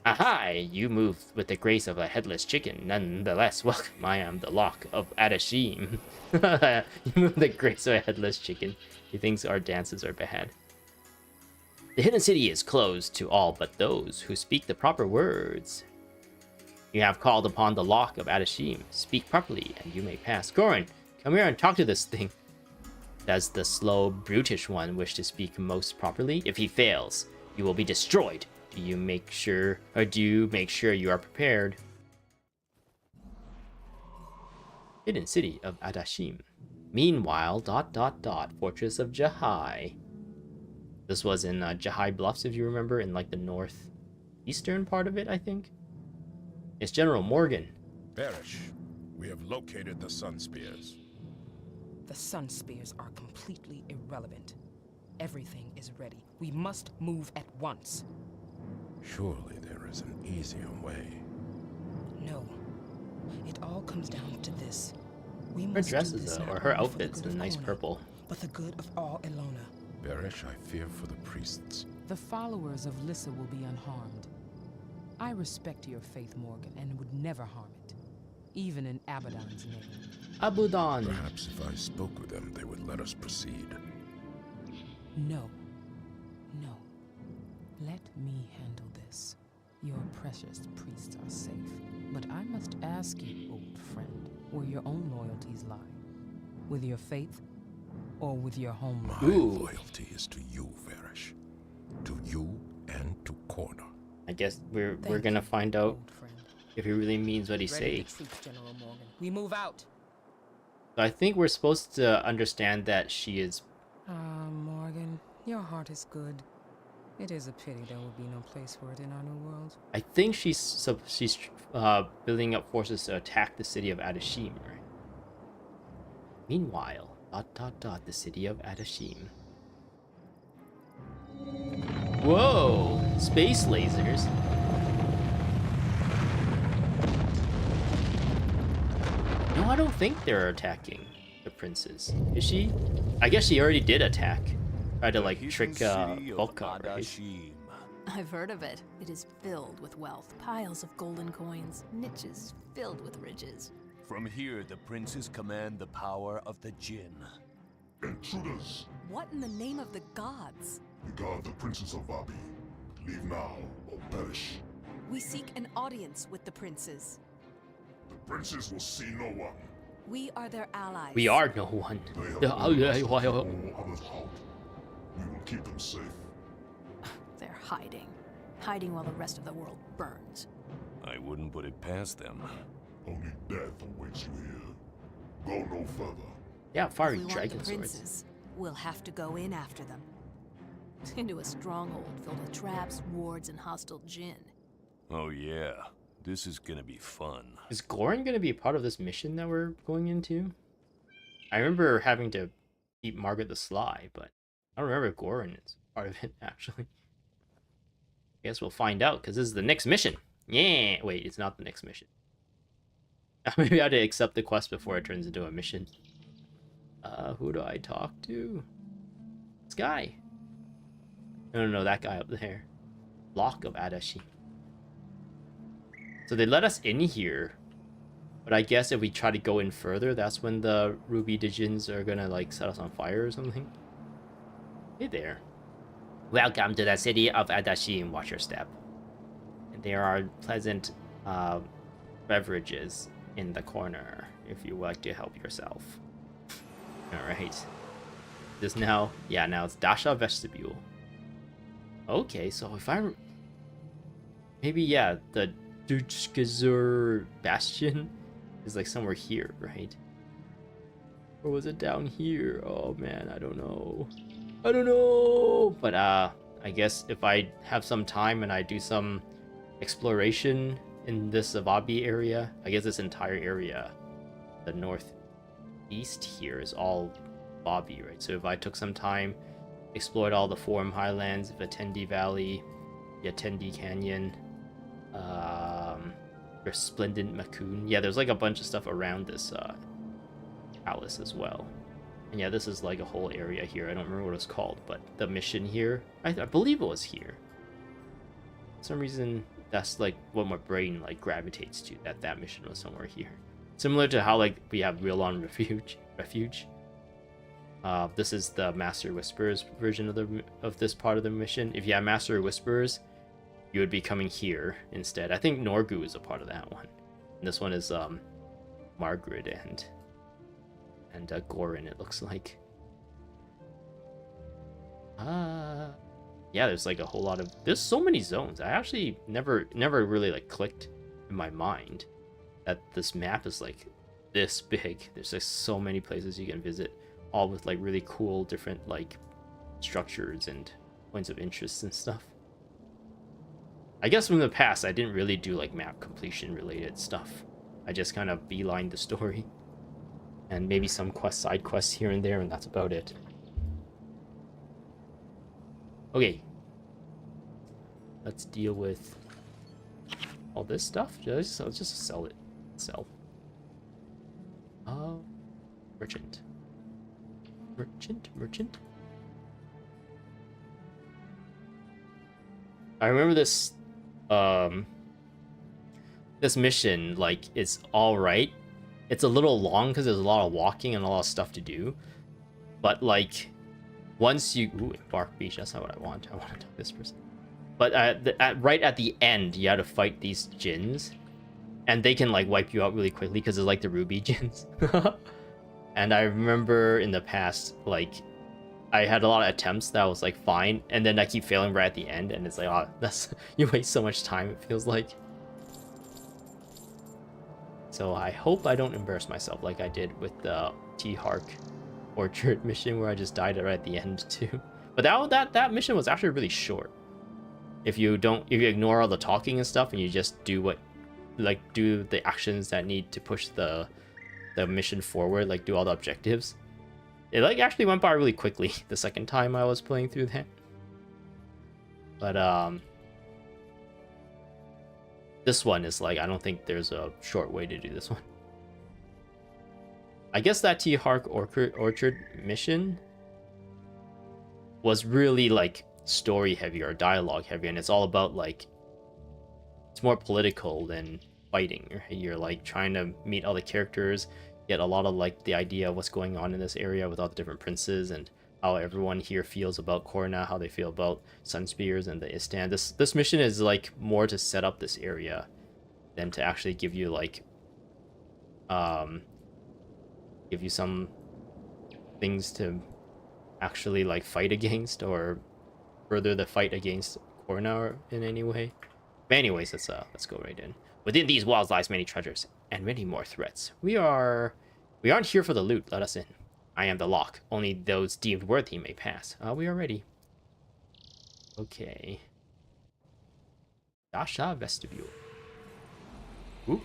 Aha! You move with the grace of a headless chicken. Nonetheless, welcome. I am the Lock of Adashim. You move the grace of a headless chicken. He thinks our dances are bad. The hidden city is closed to all but those who speak the proper words. You have called upon the Lock of Adashim. Speak properly, and you may pass. Goran, come here and talk to this thing. Does the slow, brutish one wish to speak most properly? If he fails, you will be destroyed. Do you make sure you are prepared? Hidden city of Adashim. Meanwhile, ... Fortress of Jahai. This was in Jahai Bluffs, if you remember, in like the northeastern part of it, I think. It's General Morgan. Barish, we have located the Sun Spears. The Sun Spears are completely irrelevant. Everything is ready. We must move at once. Surely there is an easier way. No. It all comes down to this. We Her must dress do is this or not her only for the outfit's good a of nice Kona, purple. but the good of all Elona. Barish, I fear for the priests. The followers of Lissa will be unharmed. I respect your faith, Morgan, and would never harm it. Even in Abaddon's name. Abudan. Perhaps if I spoke with them, they would let us proceed. No. No. Let me handle this. Your precious priests are safe. But I must ask you, old friend, where your own loyalties lie. With your faith, or with your homeland? My loyalty is to you, Varish. To you and to Kona. I guess we're gonna find out Old friend. if he really means what he Ready says. the troops, General Morgan. We move out. So I think we're supposed to understand that she is. Ah, Morgan, your heart is good. It is a pity there will be no place for it in our new world. I think she's building up forces to attack the city of Adashim, right? Meanwhile, ... the city of Adashim. Whoa! Space lasers. No, I don't think they're attacking the princes. Is she? I guess she already did attack. Tried to like trick Volca, right? I've heard of it. It is filled with wealth, piles of golden coins, niches filled with riches. From here, the princes command the power of the Jinn. Intruders! What in the name of the gods? We guard the Princess of Vabbi. Leave now, or perish. We seek an audience with the princes. The princes will see no one. We are their allies. We are no one. They have all others out. We will keep them safe. They're hiding. Hiding while the rest of the world burns. I wouldn't put it past them. Only death awaits you here. Go no further. Yeah, If fiery we want dragon the swords. princes, we'll have to go in after them. Into a stronghold filled with traps, wards, and hostile jinn. Oh yeah, this is gonna be fun. Is Goran gonna be a part of this mission that we're going into? I remember having to keep Margaret the Sly, but I don't remember if Goran is part of it, actually. I guess we'll find out, because this is the next mission. Yeah! Wait, it's not the next mission. Maybe I have to accept the quest before it turns into a mission. Who do I talk to? This guy. No, that guy up there. Lock of Adashi. So they let us in here, but I guess if we try to go in further, that's when the Ruby Digins are gonna like set us on fire or something. Hey there. Welcome to the city of Adashi, and watch your step. And there are pleasant beverages in the corner if you would like to help yourself. Alright. This now, yeah, now it's Dasha Vestibule. Okay, so if I... Maybe, yeah, the Dutchgazur Bastion is like somewhere here, right? Or was it down here? Oh man, I don't know. I don't know! But I guess if I have some time and I do some exploration in this Vabbi area, I guess this entire area, the northeast here is all Vabbi, right? So if I took some time, explored all the Forum Highlands, Vatendi Valley, Yatendi Canyon, Resplendent Macoon. Yeah, there's like a bunch of stuff around this palace as well. And yeah, this is like a whole area here. I don't remember what it's called, but the mission here, I believe it was here. For some reason, that's like what my brain like gravitates to, that mission was somewhere here. Similar to how like we have Rilon Refuge. This is the Master Whisperers version of this part of the mission. If you have Master Whisperers, you would be coming here instead. I think Norgu is a part of that one. And this one is Margaret and Goran, it looks like. Yeah, there's like a whole lot of... There's so many zones. I actually never really like clicked in my mind that this map is like this big. There's like so many places you can visit, all with like really cool different like structures and points of interest and stuff. I guess from the past, I didn't really do like map completion related stuff. I just kind of beelined the story. And maybe some side quests here and there, and that's about it. Okay. Let's deal with all this stuff. Let's just sell it. Sell. Merchant. Merchant. I remember this this mission, like, it's alright. It's a little long because there's a lot of walking and a lot of stuff to do. But like, once you... Ooh, Bark Beach, that's not what I want. I want to talk this person. But right at the end, you have to fight these djinns. And they can like wipe you out really quickly because they're like the ruby djinns. And I remember in the past, like, I had a lot of attempts that was like fine. And then I keep failing right at the end. And it's like, oh, that's... You waste so much time, it feels like. So I hope I don't embarrass myself like I did with the T-Hark Orchard mission where I just died right at the end too. But that mission was actually really short. If you ignore all the talking and stuff and you just do do the actions that need to push the mission forward, like do all the objectives. It like actually went by really quickly the second time I was playing through that. But this one is like, I don't think there's a short way to do this one. I guess that T-Hark Orchard mission was really like story heavy or dialogue heavy, and it's all about like, it's more political than fighting. Right? You're like trying to meet all the characters, get a lot of like the idea of what's going on in this area with all the different princes and how everyone here feels about Korna, how they feel about Sunspears and the Istan. This mission is like more to set up this area than to actually give you like give you some things to actually like fight against or further the fight against Korna in any way. But anyways, let's go right in. Within these walls lies many treasures and many more threats. We aren't here for the loot. Let us in. I am the lock. Only those deemed worthy may pass. We are ready. Okay. Dasha Vestibule. Ooh.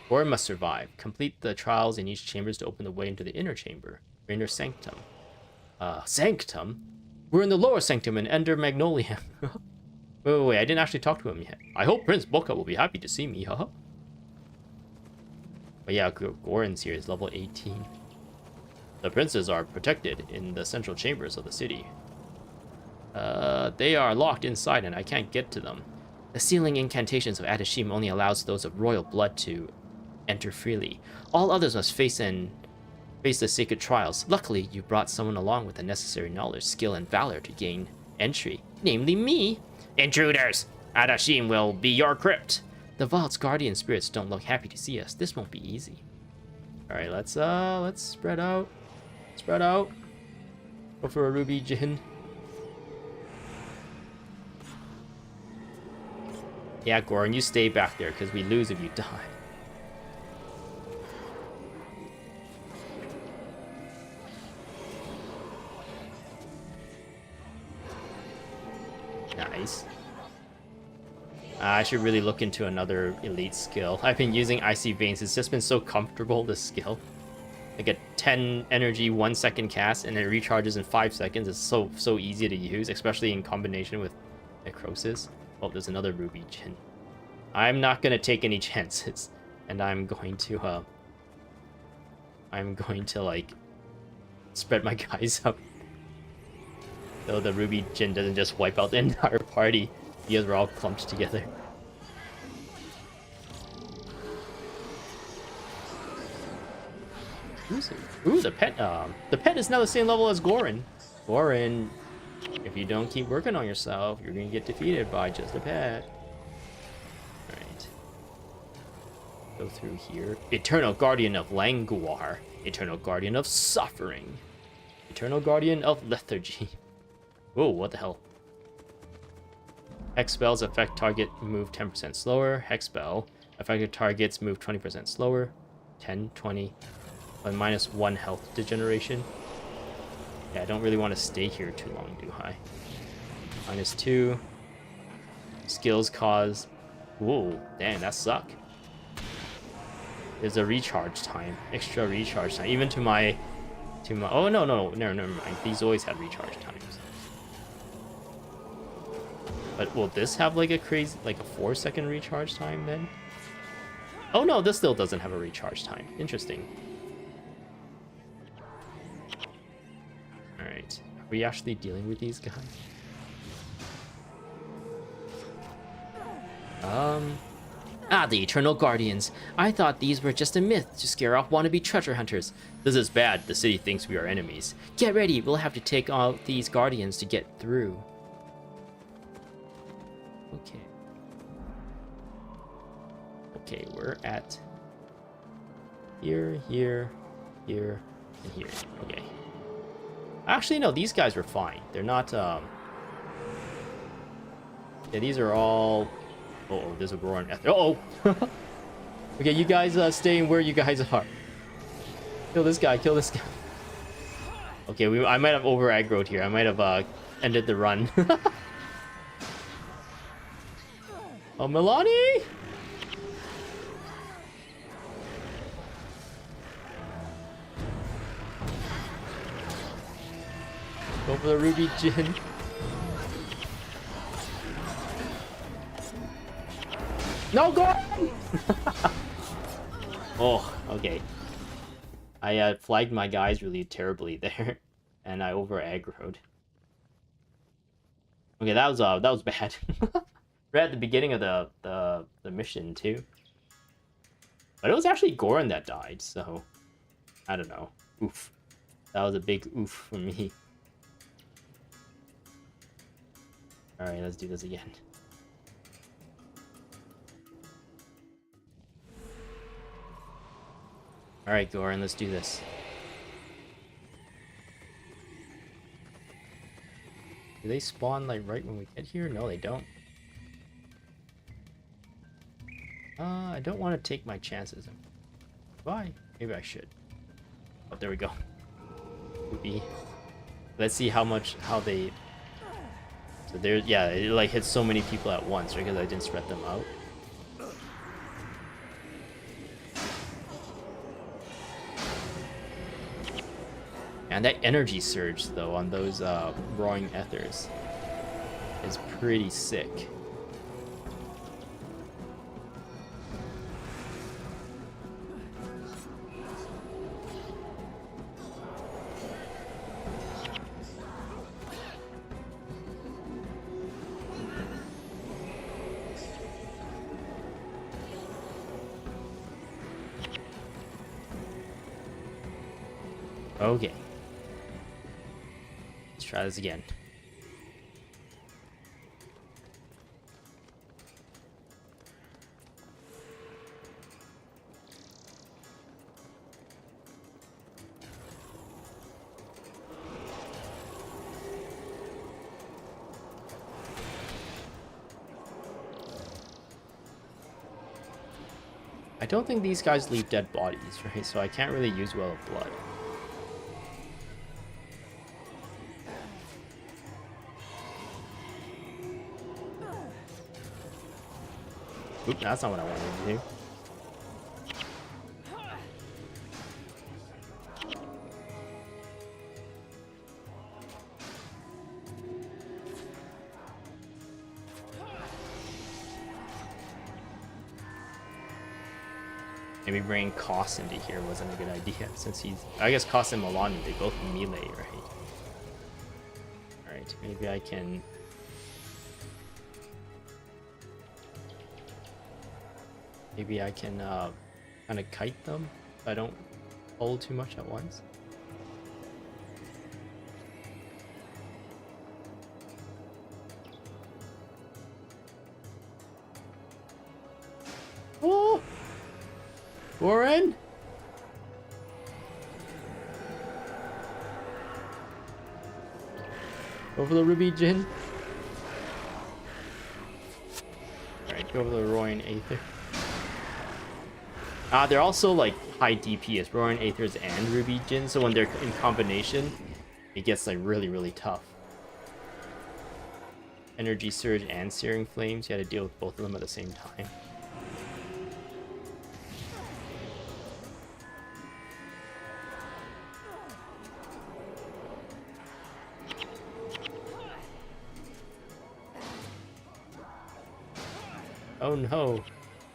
Gorin must survive. Complete the trials in each chamber to open the way into the inner chamber. Or inner sanctum. Sanctum? We're in the lower sanctum in Ender Magnolia. Wait, I didn't actually talk to him yet. I hope Prince Boka will be happy to see me, haha. But yeah, Gorin's here is level 18. The princes are protected in the central chambers of the city. They are locked inside and I can't get to them. The sealing incantations of Adashim only allows those of royal blood to enter freely. All others must face the sacred trials. Luckily, you brought someone along with the necessary knowledge, skill, and valor to gain entry. Namely me. Intruders! Adashim will be your crypt. The vault's guardian spirits don't look happy to see us. This won't be easy. Alright, let's spread out. Spread out. Go for a ruby Jin. Yeah, Gorin, you stay back there, because we lose if you die. Nice. I should really look into another elite skill. I've been using Icy Veins. It's just been so comfortable, this skill. Like a 10 energy 1 second cast and it recharges in 5 seconds. It's so easy to use, especially in combination with Necrosis. Oh, there's another Ruby Jin. I'm not gonna take any chances, and I'm going to like spread my guys up. So the Ruby Jin doesn't just wipe out the entire party. You guys were all clumped together. Ooh, the pet. The pet is now the same level as Gorin. Gorin, if you don't keep working on yourself, you're gonna get defeated by just a pet. All right. Go through here. Eternal Guardian of Languar. Eternal Guardian of Suffering. Eternal Guardian of Lethargy. Whoa, what the hell? Hex spells affect target move 10% slower. Hex spell affected targets move 20% slower. 10, 20. But minus 1 health degeneration. Yeah, I don't really want to stay here too long, do I? Minus 2. Skills cause... Whoa, damn, that suck. There's a recharge time. Extra recharge time. Even to my... Oh, no, never mind. These always had recharge times. But will this have like a crazy, like a 4-second recharge time then? Oh no, this still doesn't have a recharge time. Interesting. Alright. Are we actually dealing with these guys? The Eternal Guardians. I thought these were just a myth to scare off wannabe treasure hunters. This is bad. The city thinks we are enemies. Get ready. We'll have to take out these guardians to get through. Okay. Okay, we're at here, here, here, and here. Okay. Actually, no, these guys were fine. They're not, Yeah, these are all... Uh-oh, there's a roaring... Uh-oh! Okay, you guys stay where you guys are. Kill this guy, kill this guy. Okay, I might have over-aggroed here. I might have, ended the run. Oh, Milani! Go for the Ruby Jin. No, go! Oh, okay. I flagged my guys really terribly there, and I over-aggroed. Okay, that was bad. Right at the beginning of the mission too. But it was actually Gorin that died, so I don't know. Oof. That was a big oof for me. Alright, let's do this again. Alright, Gorin, let's do this. Do they spawn like right when we get here? No, they don't. I don't want to take my chances. Why? Maybe I should. Oh, there we go. Ruby. Let's see how they So there, yeah, it like hits so many people at once, right? Because I didn't spread them out. And that energy surge, though, on those roaring ethers is pretty sick. Okay. Let's try this again. I don't think these guys leave dead bodies, right? So I can't really use Well of Blood. Oop, that's not what I wanted to do. Maybe bringing Koss into here wasn't a good idea, since he's... I guess Koss and Milani, they both melee, right? Alright, maybe I can... Maybe I can kind of kite them if I don't hold too much at once. Oh! Warren? Go for the Ruby Jin. Alright, go for the Roaring Aether. They're also like high DPS, Roaring Aethers and Ruby Jin, so when they're in combination, it gets like really tough. Energy Surge and Searing Flames, you had to deal with both of them at the same time. Oh no.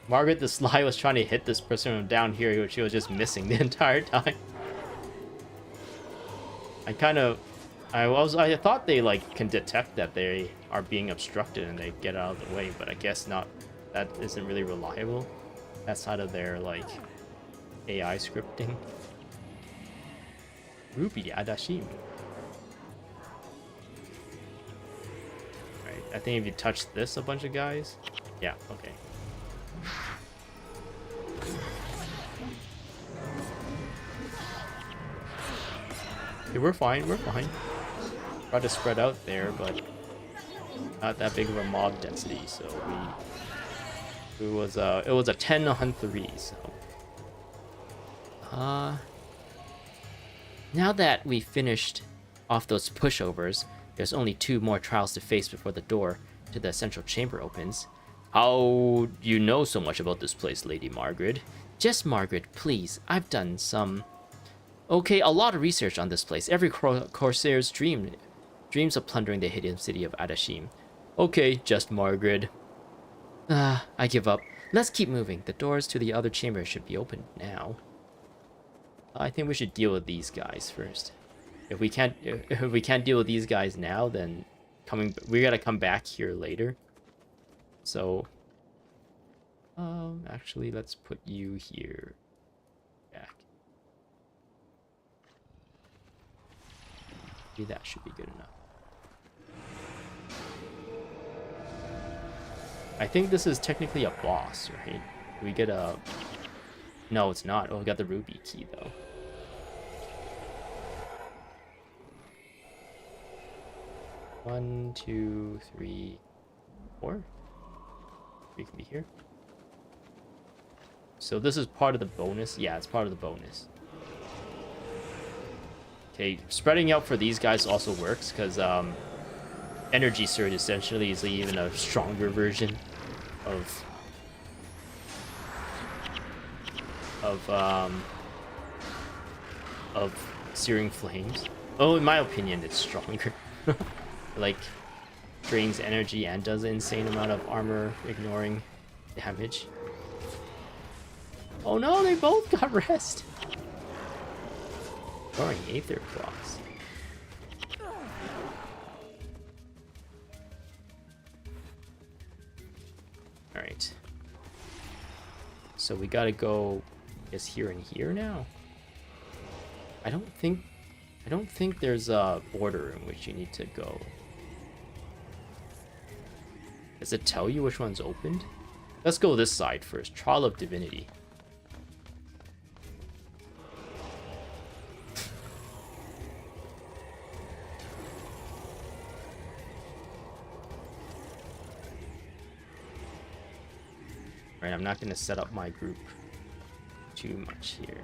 Margaret the Sly was trying to hit this person from down here, which she was just missing the entire time. I thought they like can detect that they are being obstructed and they get out of the way, but I guess not. That isn't really reliable. That's out of their like AI scripting. Ruby Adashim. Right, I think if you touch this a bunch of guys. Yeah, okay. Okay, we're fine, we're fine. Tried to spread out there, but not that big of a mob density, so it was a 10 on 3, so now that we finished off those pushovers, there's only 2 more trials to face before the door to the central chamber opens. How do you know so much about this place, Lady Margaret? Just Margaret, please. I've done some... Okay, a lot of research on this place. Every Corsair's dreams of plundering the hidden city of Adashim. Okay, just Margaret. I give up. Let's keep moving. The doors to the other chambers should be open now. I think we should deal with these guys first. If we can't deal with these guys now, then we gotta come back here later. So, actually, let's put you here. Back. Maybe that should be good enough. I think this is technically a boss, right? We get a... No, it's not. Oh, we got the ruby key, though. One, 2, 3, 4. We can be here. So this is part of the bonus. Yeah, it's part of the bonus. Okay, spreading out for these guys also works because energy surge essentially is even a stronger version of searing flames. Oh, in my opinion, it's stronger. Like, drains energy and does an insane amount of armor ignoring damage. Oh no, they both got rest. Throwing Aether Claws. Alright. So we gotta go, I guess, here and here now. I don't think there's a order in which you need to go. Does it tell you which one's opened? Let's go this side first. Trial of Divinity. Right, I'm not going to set up my group too much here.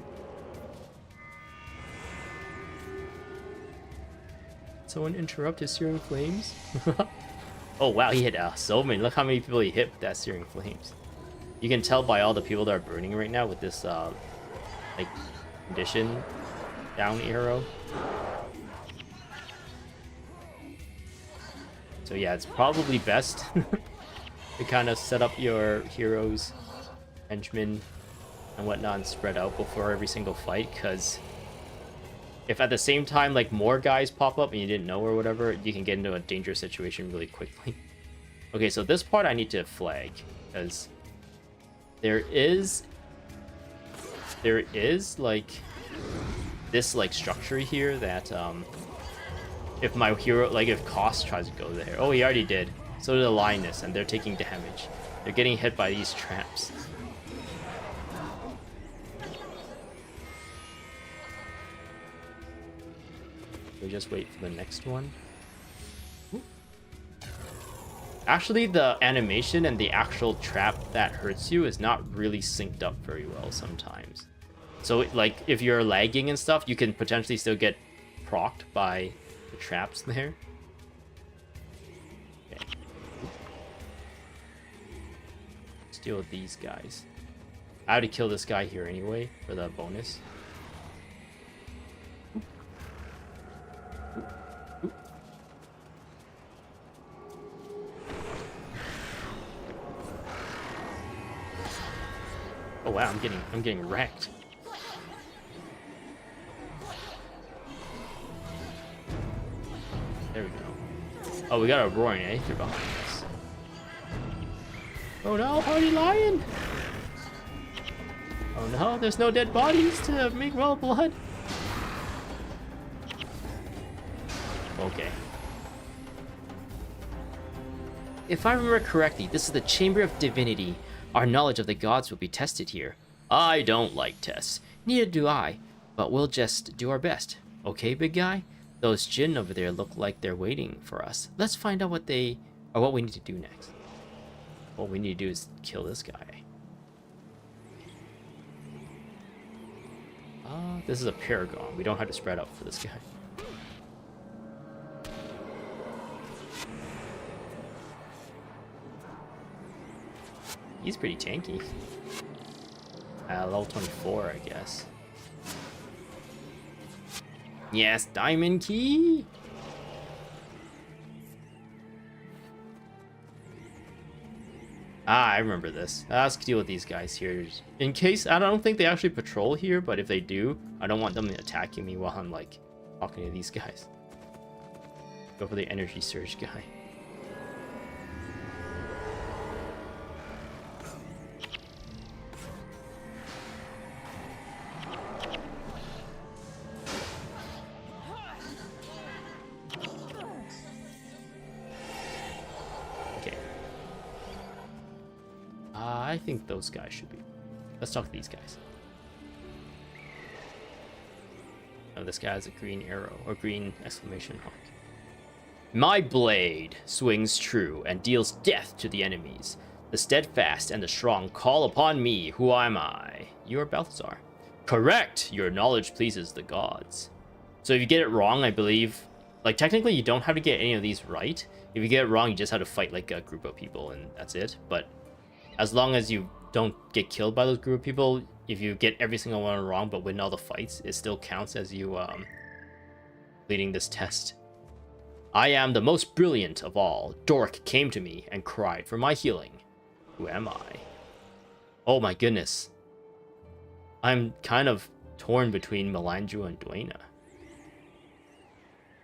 Someone interrupt his Searing Flames? Oh wow, he hit so many. Look how many people he hit with that Searing Flames. You can tell by all the people that are burning right now with this like condition down arrow. So yeah, it's probably best to kind of set up your heroes, henchmen, and whatnot and spread out before every single fight, because if at the same time like more guys pop up and you didn't know or whatever, you can get into a dangerous situation really quickly. Okay, so this part I need to flag because there is like this like structure here that if my hero, like if Cost tries to go there, oh, he already did. So did the Lioness, and they're taking damage. They're getting hit by these traps. We just wait for the next one. Ooh. Actually, the animation and the actual trap that hurts you is not really synced up very well sometimes. So, like, if you're lagging and stuff, you can potentially still get procced by the traps there. Okay. Let's deal with these guys. I had to kill this guy here anyway for the bonus. Oh wow, I'm getting wrecked. There we go. Oh, we got a roaring Aether behind us. Oh no, Party Lion! Oh no, there's no dead bodies to make royal blood. Okay. If I remember correctly, this is the Chamber of Divinity. Our knowledge of the gods will be tested here. I don't like tests. Neither do I. But we'll just do our best. Okay, big guy? Those Jinn over there look like they're waiting for us. Let's find out what we need to do next. What we need to do is kill this guy. This is a Paragon. We don't have to spread out for this guy. He's pretty tanky. Level 24, I guess. Yes, Diamond Key! Ah, I remember this. Let's deal with these guys here. In case, I don't think they actually patrol here, but if they do, I don't want them attacking me while I'm, like, talking to these guys. Go for the energy surge guy. I think those guys should be. Let's talk to these guys. Oh, this guy has a green arrow, or green exclamation mark. My blade swings true and deals death to the enemies. The steadfast and the strong call upon me. Who am I? You are Balthazar. Correct! Your knowledge pleases the gods. So if you get it wrong, I believe, Like, technically, you don't have to get any of these right. If you get it wrong, you just have to fight, like, a group of people, and that's it. But as long as you don't get killed by those group of people, if you get every single one wrong but win all the fights, it still counts as you, completing this test. I am the most brilliant of all. Dork came to me and cried for my healing. Who am I? Oh my goodness. I'm kind of torn between Melandru and Duena.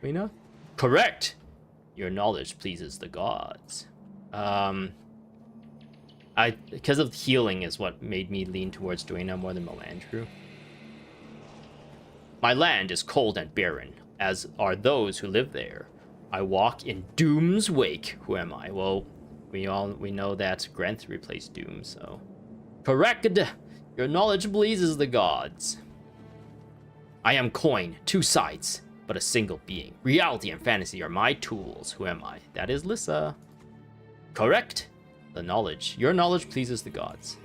Duena? Correct! Your knowledge pleases the gods. Because of healing is what made me lean towards Duena more than Melandru. My land is cold and barren, as are those who live there. I walk in Doom's wake. Who am I? Well, we know that Grenth replaced Doom, so... Correct! Your knowledge pleases the gods. I am coin, two sides, but a single being. Reality and fantasy are my tools. Who am I? That is Lissa. Correct! The knowledge. Your knowledge pleases the gods.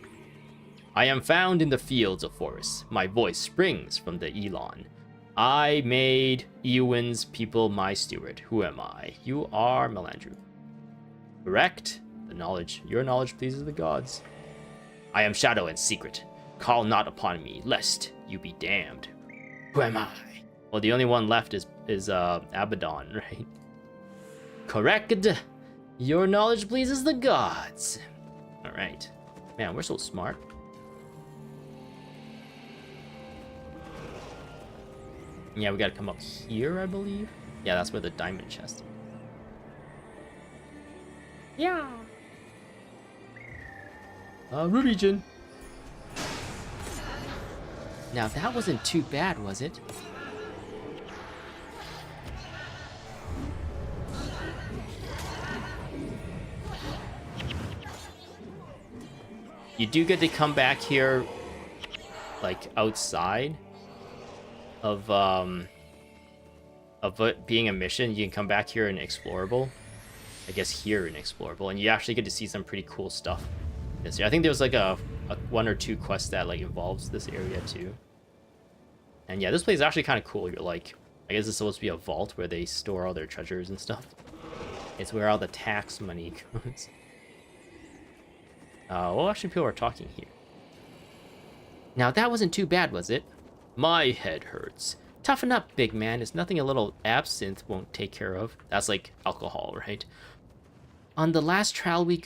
I am found in the fields of forests. My voice springs from the Elon. I made Eowyn's people my steward. Who am I? You are Melandru. Correct. The knowledge. Your knowledge pleases the gods. I am shadow and secret. Call not upon me, lest you be damned. Who am I? Well, the only one left is Abaddon, right? Correct. Your knowledge pleases the gods. All right. Man, we're so smart. Yeah, we gotta come up here, I believe. Yeah, that's where the diamond chest. Yeah. Ruby Jin. Now that wasn't too bad, was it? You do get to come back here, like, outside of it being a mission. You can come back here in Explorable. I guess here in Explorable, and you actually get to see some pretty cool stuff this year. I think there was like a one or two quests that like involves this area too. And yeah, this place is actually kind of cool. You're like, I guess it's supposed to be a vault where they store all their treasures and stuff. It's where all the tax money goes. Well, actually, people are talking here. Now, that wasn't too bad, was it? My head hurts. Toughen up, big man. It's nothing a little absinthe won't take care of. That's like alcohol, right? On to the last trial we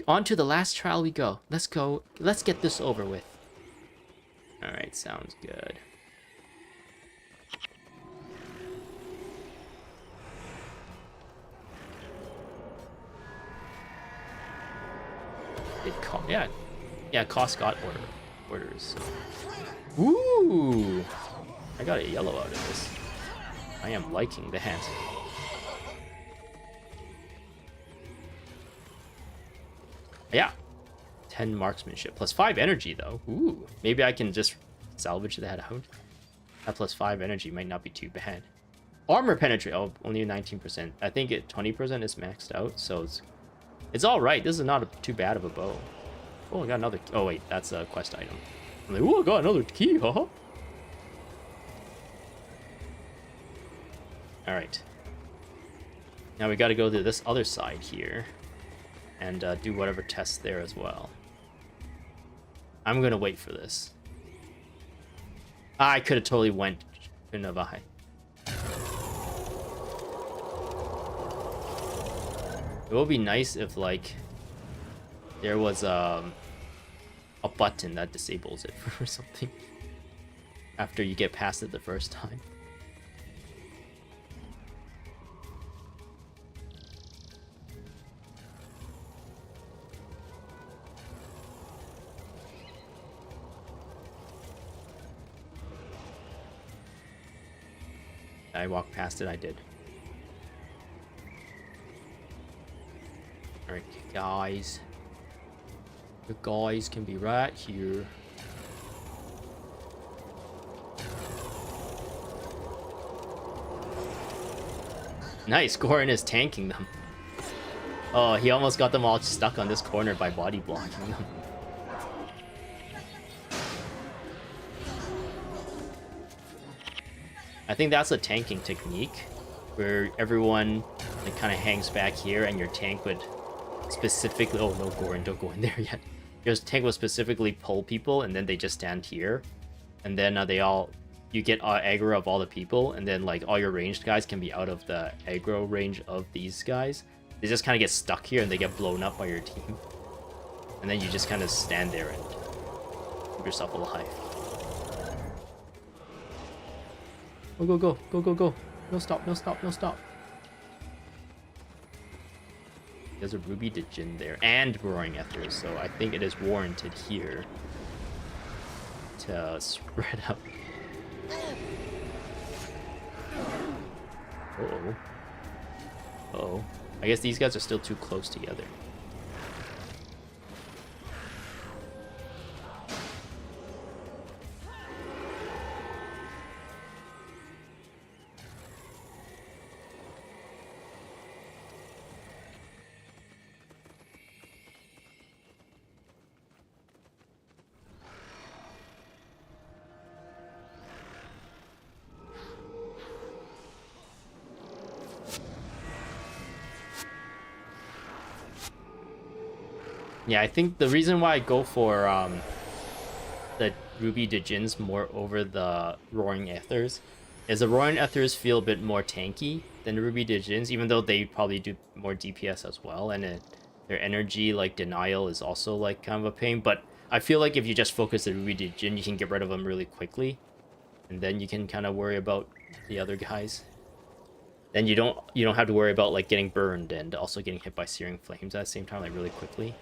go. Let's go. Let's get this over with. All right, sounds good. Yeah, Cost got orders. Ooh, I got a yellow out of this. I am liking the hat. Yeah, 10 marksmanship plus 5 energy though. Ooh, maybe I can just salvage that out. That plus 5 energy might not be too bad. Armor penetrate. Oh, only 19%. I think 20% is maxed out, so it's all right. This is not too bad of a bow. Oh, I got another. Oh wait, that's a quest item. I'm like, oh, I got another key, huh? All right. Now we got to go to this other side here, and do whatever tests there as well. I'm gonna wait for this. I could have totally went, couldn't have I? It would be nice if like there was a button that disables it or something after you get past it the first time. I walked past it, I did. Alright, guys. The guys can be right here. Nice, Gorin is tanking them. Oh, he almost got them all stuck on this corner by body blocking them. I think that's a tanking technique. where everyone like kind of hangs back here, and your tank would specifically. Oh no, Goran, don't go in there yet. Your tank will specifically pull people, and then they just stand here, and then you get aggro of all the people, and then like all your ranged guys can be out of the aggro range of these guys. They just kind of get stuck here, and they get blown up by your team, and then you just kind of stand there and keep yourself alive. Go, go, go, go, go, go. No stop, no stop, no stop. There's a Ruby Djinn there and Roaring Ethers, so I think it is warranted here to spread out. Uh-oh. Uh-oh. I guess these guys are still too close together. Yeah, I think the reason why I go for the Ruby Djinns more over the Roaring Ethers is the Roaring Ethers feel a bit more tanky than the Ruby Djinns, even though they probably do more DPS as well, and their energy like denial is also like kind of a pain. But I feel like if you just focus the Ruby Djinn, you can get rid of them really quickly, and then you can kind of worry about the other guys. Then you don't have to worry about like getting burned and also getting hit by Searing Flames at the same time, like really quickly.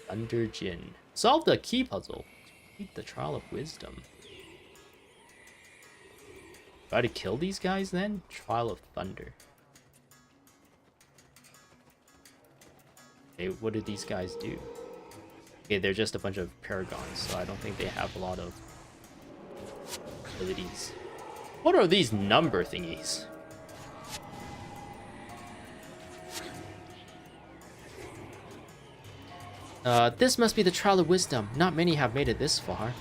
Thunder Djinn. Solve the key puzzle. Complete the Trial of Wisdom. Try to kill these guys then? Trial of Thunder. Okay, what did these guys do? Okay, they're just a bunch of paragons, so I don't think they have a lot of abilities. What are these number thingies? This must be the Trial of Wisdom. Not many have made it this far.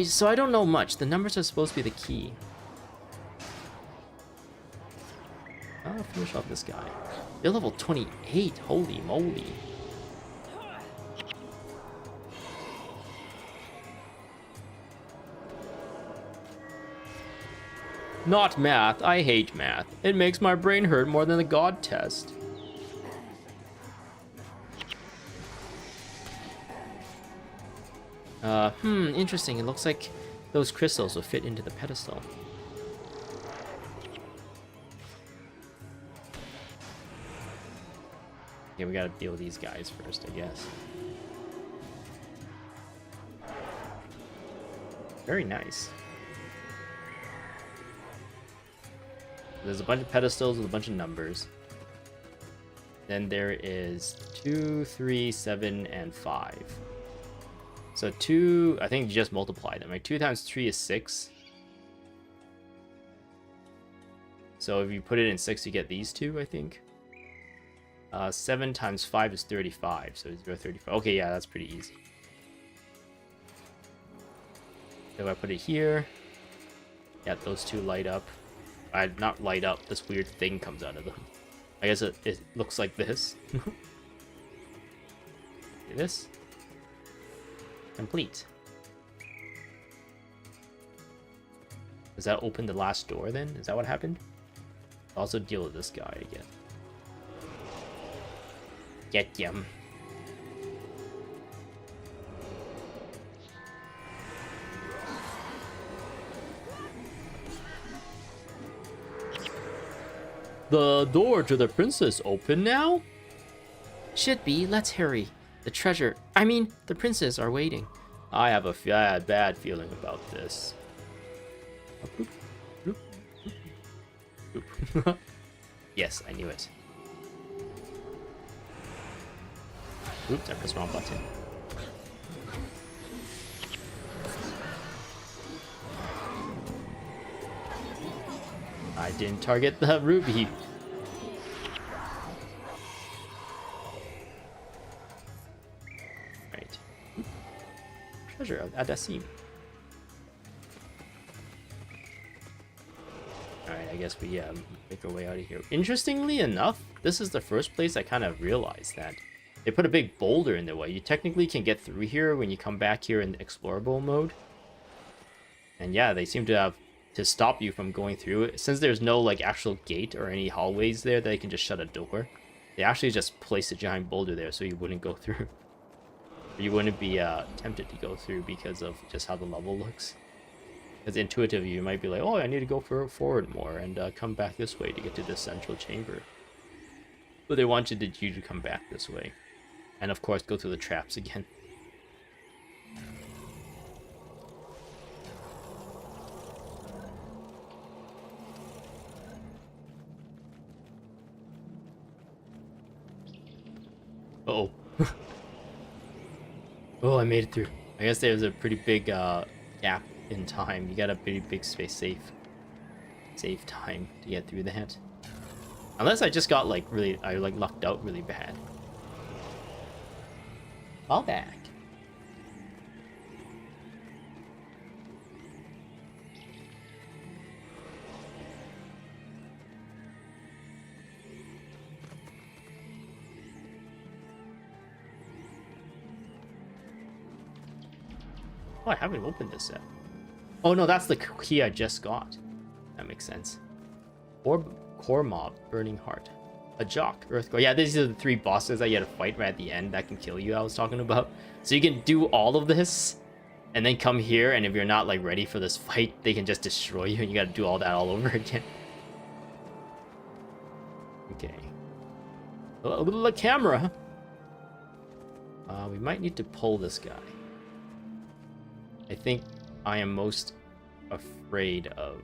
So I don't know much. The numbers are supposed to be the key. I'll finish off this guy. You're level 28. Holy moly. Not math. I hate math. It makes my brain hurt more than the God test. Interesting. It looks like those crystals will fit into the pedestal. Okay, we gotta deal with these guys first, I guess. Very nice. There's a bunch of pedestals with a bunch of numbers. Then there is 2, 3, 7, and 5. So 2, I think you just multiply them, right? 2 times 3 is 6. So if you put it in 6, you get these two, I think. 7 times 5 is 35, so 0.35. Okay, yeah, that's pretty easy. So if I put it here, yeah, those two light up. Not light up, this weird thing comes out of them. I guess it looks like this. This. Complete. Does that open the last door then? Is that what happened? I'll also deal with this guy again. Get him. The door to the princess open now? Should be. Let's hurry. The treasure, the princes are waiting. I have a bad feeling about this. Yes, I knew it. Oops, I pressed the wrong button. I didn't target the ruby. Right. Treasure of Adasim. Alright. fine, I guess. But yeah, make our way out of here. Interestingly enough, this is the first place I kind of realized that they put a big boulder in the way. You technically can get through here when you come back here in explorable mode. And yeah, they seem to have to stop you from going through it. Since there's no like actual gate or any hallways there, they can just shut a door. They actually just place a giant boulder there so you wouldn't go through. You wouldn't be tempted to go through because of just how the level looks. Because intuitively, you might be like, oh, I need to go forward more and come back this way to get to the central chamber. But they wanted you to come back this way. And of course, go through the traps again. Uh-oh. Oh, I made it through. I guess there's a pretty big gap in time. You got a pretty big space save time to get through that. Unless I just got like really, I like lucked out really bad. Fall back. Oh, I haven't opened this yet. Oh no, that's the key I just got. That makes sense. Core mob, burning heart. A jock, earthquake. Yeah, these are the 3 bosses that you had to fight right at the end that can kill you, I was talking about. So you can do all of this, and then come here, and if you're not like ready for this fight, they can just destroy you, and you gotta do all that all over again. Okay. A little camera. We might need to pull this guy. I think I am most afraid of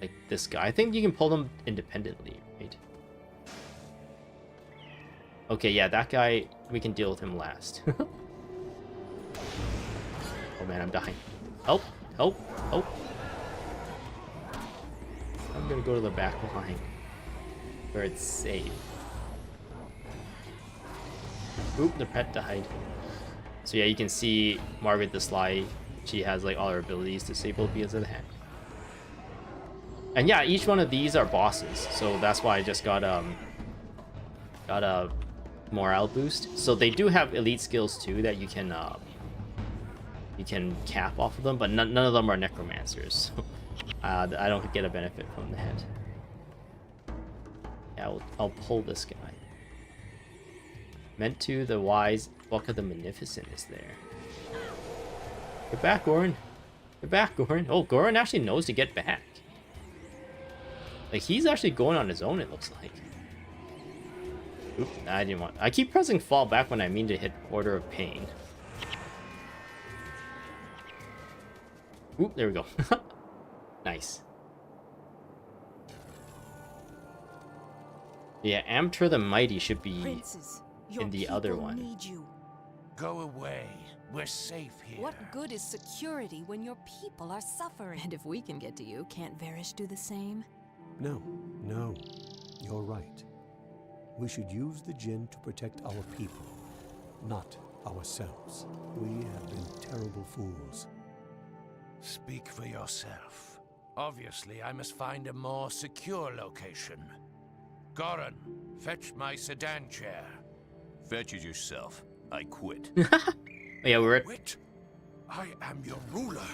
like this guy. I think you can pull them independently, right? Okay, yeah, that guy, we can deal with him last. Oh man, I'm dying. Help, help, help. I'm gonna go to the back line where it's safe. Oop, the pet died. So yeah, you can see Margaret the Sly, she has like all her abilities disabled because of that. And yeah, each one of these are bosses, so that's why I just got a morale boost. So they do have elite skills too that you can cap off of them, but none of them are necromancers. So, I don't get a benefit from that. Yeah, I'll pull this guy. Meant to the wise, Book of the Magnificent is there. Get back, Goran. Get back, Goran. Oh, Goran actually knows to get back. Like, he's actually going on his own, it looks like. Oop, I didn't want... I keep pressing fall back when I mean to hit Order of Pain. Oop, there we go. Nice. Yeah, Amter the Mighty should be Princes, in the other one. Need you. Go away. We're safe here. What good is security when your people are suffering? And if we can get to you, can't Varish do the same? No, no. You're right. We should use the Jinn to protect our people, not ourselves. We have been terrible fools. Speak for yourself. Obviously, I must find a more secure location. Goran, fetch my sedan chair. Fetch it yourself. I quit. Yeah, we're at... Quit? I am your ruler,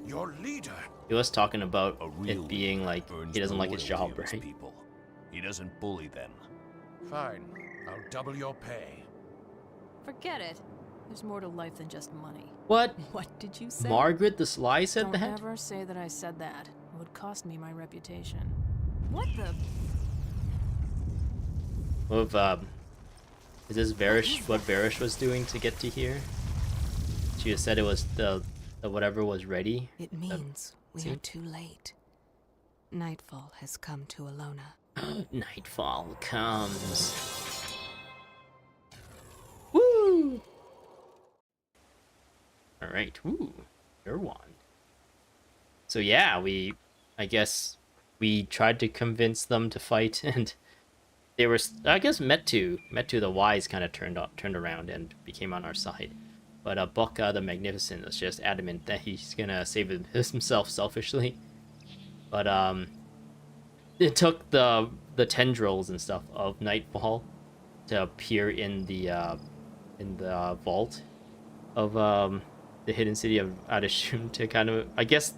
your leader. He was talking about A real it being like earns he doesn't the like his loyalty job, of his right? people. He doesn't bully them. Fine, I'll double your pay. Forget it. There's more to life than just money. What? What did you say? Margaret the Sly said Don't that? ever say that I said that. It would cost me my reputation. What the? Of is this Varish, what Varish was doing to get to here? She just said it was the whatever was ready. It means we see? are too late. Nightfall has come to Alona. Nightfall comes. Woo! Alright, woo. Your wand. So yeah, I guess we tried to convince them to fight, and they were, I guess, Metu the wise kind of turned around and became on our side. But Bokka the Magnificent was just adamant that he's gonna save himself selfishly. But it took the tendrils and stuff of Nightfall to appear in the vault of the hidden city of Adashun to kind of, I guess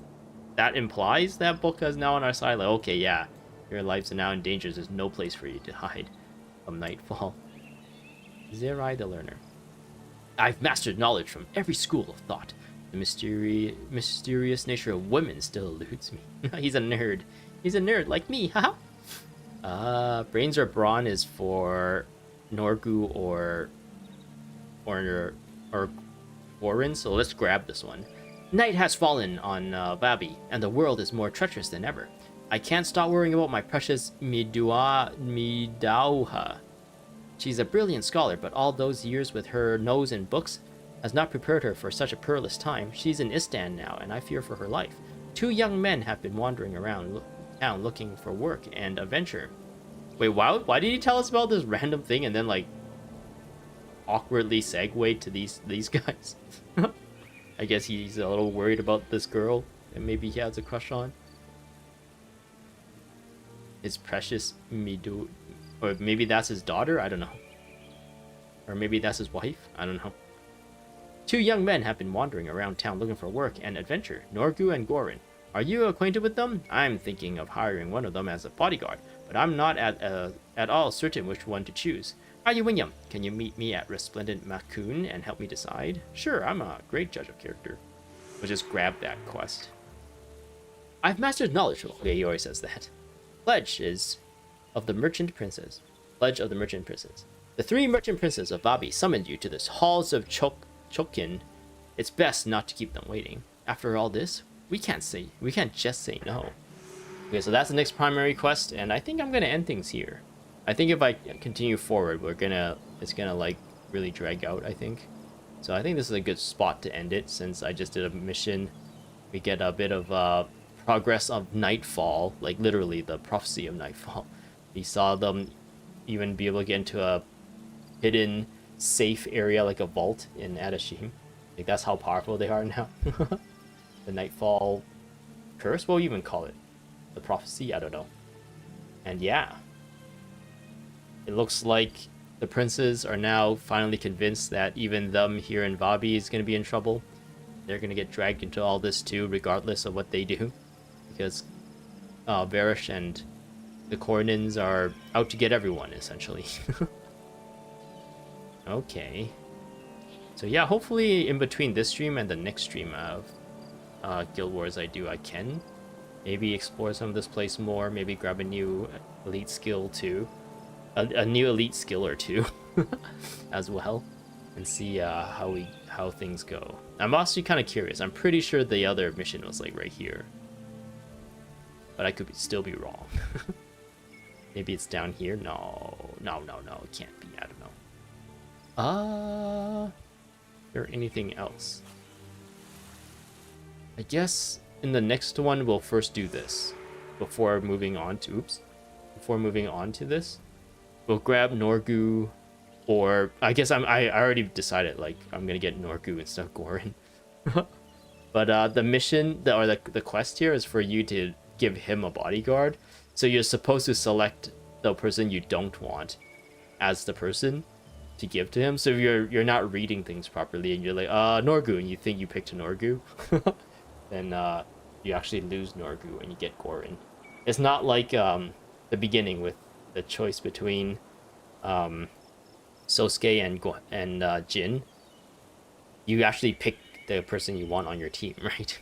that implies that Bokka is now on our side. Like, okay, yeah, your lives are now in danger. There's no place for you to hide from Nightfall. Zerai the Learner. I've mastered knowledge from every school of thought. The mysterious nature of women still eludes me. He's a nerd. He's a nerd like me, haha. Brains or Brawn is for Norgu or Gorin, so let's grab this one. Night has fallen on Vabbi, and the world is more treacherous than ever. I can't stop worrying about my precious Midauha. She's a brilliant scholar, but all those years with her nose in books has not prepared her for such a perilous time. She's in Istan now, and I fear for her life. 2 young men have been wandering around town looking for work and adventure. Wait, why did he tell us about this random thing and then, like, awkwardly segue to these guys? I guess he's a little worried about this girl and maybe he has a crush on. His precious Midu, or maybe that's his daughter, I don't know. Or maybe that's his wife, I don't know. 2 young men have been wandering around town looking for work and adventure, Norgu and Gorin. Are you acquainted with them? I'm thinking of hiring one of them as a bodyguard, but I'm not at all certain which one to choose. William, can you meet me at Resplendent Makun and help me decide? Sure, I'm a great judge of character. We'll just grab that quest. I've mastered knowledge. Okay, he always says that. Pledge is of the Merchant Princes. Pledge of the Merchant Princes. The 3 Merchant Princes of Vabbi summoned you to the halls of Chokin. It's best not to keep them waiting. After all this, we can't just say no. Okay, so that's the next primary quest, and I think I'm gonna end things here. I think if I continue forward, it's gonna like really drag out, I think. So I think this is a good spot to end it, since I just did a mission. We get a bit of progress of Nightfall, like literally the prophecy of Nightfall. We saw them even be able to get into a hidden safe area like a vault in Adashim. Like, that's how powerful they are now. The Nightfall curse, what do you even call it? The prophecy? I don't know. And yeah, it looks like the princes are now finally convinced that even them here in Vabbi is going to be in trouble. They're going to get dragged into all this too, regardless of what they do. Because Varish and the Kornins are out to get everyone, essentially. Okay. So yeah, hopefully in between this stream and the next stream of Guild Wars I can maybe explore some of this place more, maybe grab a new elite skill too. A new elite skill or two as well, and see how things go. I'm also kind of curious. I'm pretty sure the other mission was like right here, but I could still be wrong. Maybe it's down here. No, it can't be. I don't know. Or anything else? I guess in the next one we'll first do this before moving on to this. We'll grab Norgu, or I guess I already decided, like, I'm gonna get Norgu instead of Gorin. But the mission, the quest here is for you to give him a bodyguard. So you're supposed to select the person you don't want as the person to give to him. So if you're not reading things properly and you're like, Norgu, and you think you picked Norgu, then you actually lose Norgu and you get Gorin. It's not like the beginning with the choice between Sosuke and Jin. You actually pick the person you want on your team, right?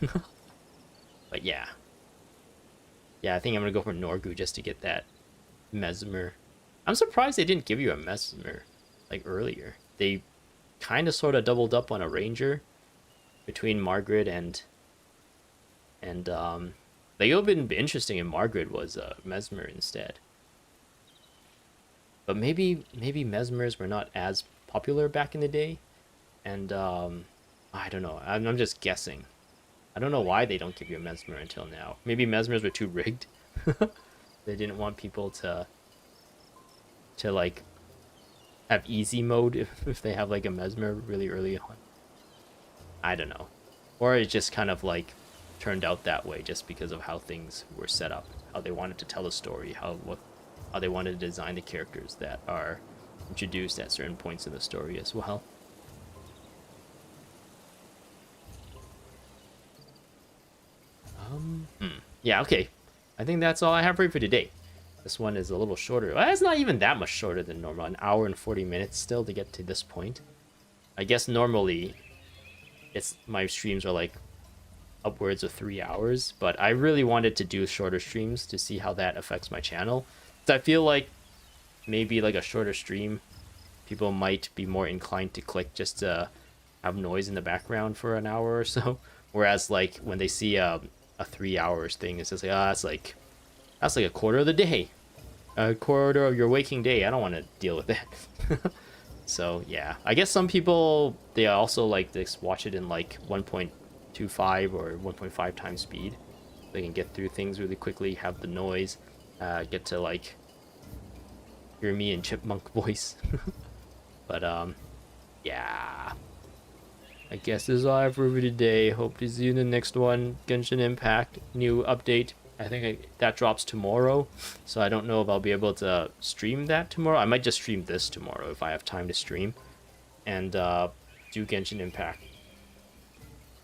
But yeah, I think I'm gonna go for Norgu just to get that Mesmer. I'm surprised they didn't give you a Mesmer like earlier. They kind of sort of doubled up on a Ranger between Margaret and like, it would have been interesting if Margaret was Mesmer instead. But maybe Mesmers were not as popular back in the day, and I don't know. I'm just guessing. I don't know why they don't give you a Mesmer until now. Maybe Mesmers were too rigged. They didn't want people to to like have easy mode if they have like a mesmer really early on. I don't know. Or it just kind of like turned out that way just because of how things were set up, how they wanted to tell a story, how they wanted to design the characters that are introduced at certain points in the story as well. Yeah, okay. I think that's all I have for you for today. This one is a little shorter. Well, it's not even that much shorter than normal. An hour and 40 minutes still to get to this point. I guess normally my streams are like upwards of 3 hours, but I really wanted to do shorter streams to see how that affects my channel. So I feel like maybe like a shorter stream, people might be more inclined to click just to have noise in the background for an hour or so. Whereas like when they see a 3 hours thing, it's just like, that's like a quarter of the day, a quarter of your waking day. I don't want to deal with that. So yeah, I guess some people, they also like this, watch it in like 1.25 or 1.5 times speed. They can get through things really quickly, have the noise, get to like hear me in chipmunk voice. But yeah, I guess this is all I have for you today. Hope to see you in the next one. Genshin Impact new update. I think that drops tomorrow, so I don't know if I'll be able to stream that tomorrow. I might just stream this tomorrow if I have time to stream, and do Genshin Impact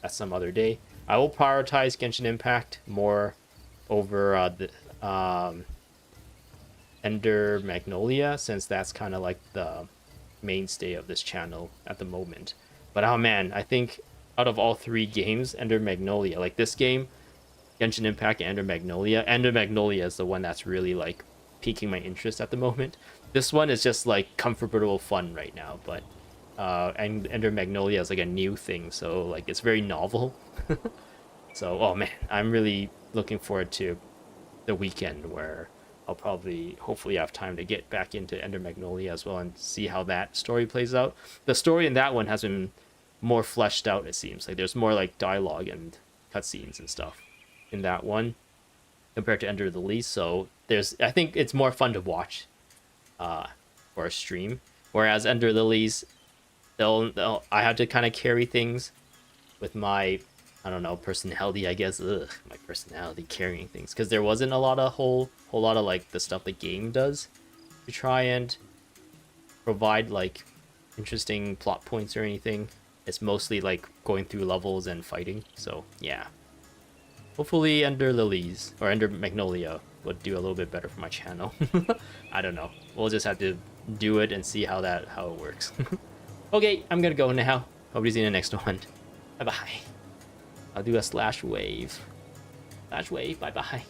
at some other day. I will prioritize Genshin Impact more over the Ender Magnolia, since that's kind of like the mainstay of this channel at the moment. But oh man, I think out of all three games, Ender Magnolia, like this game, Genshin Impact, and Ender Magnolia is the one that's really like piquing my interest at the moment. This one is just like comfortable fun right now, but and Ender Magnolia is like a new thing, so like it's very novel. So oh man, I'm really looking forward to the weekend where I'll probably hopefully have time to get back into Ender Magnolia as well and see how that story plays out. The story in that one has been more fleshed out, it seems. Like there's more like dialogue and cutscenes and stuff in that one compared to Ender the Lease. So I think it's more fun to watch for a stream. Whereas Ender the Lease, I had to kind of carry things with my, I don't know, personality, I guess. My personality carrying things, because there wasn't a whole lot of like the stuff the game does to try and provide like interesting plot points or anything. It's mostly like going through levels and fighting. So yeah, hopefully Ender Lilies or Ender Magnolia would do a little bit better for my channel. I don't know. We'll just have to do it and see how it works. Okay, I'm gonna go now. Hope to see you in the next one. Bye bye. I'll do a slash wave. Bye bye.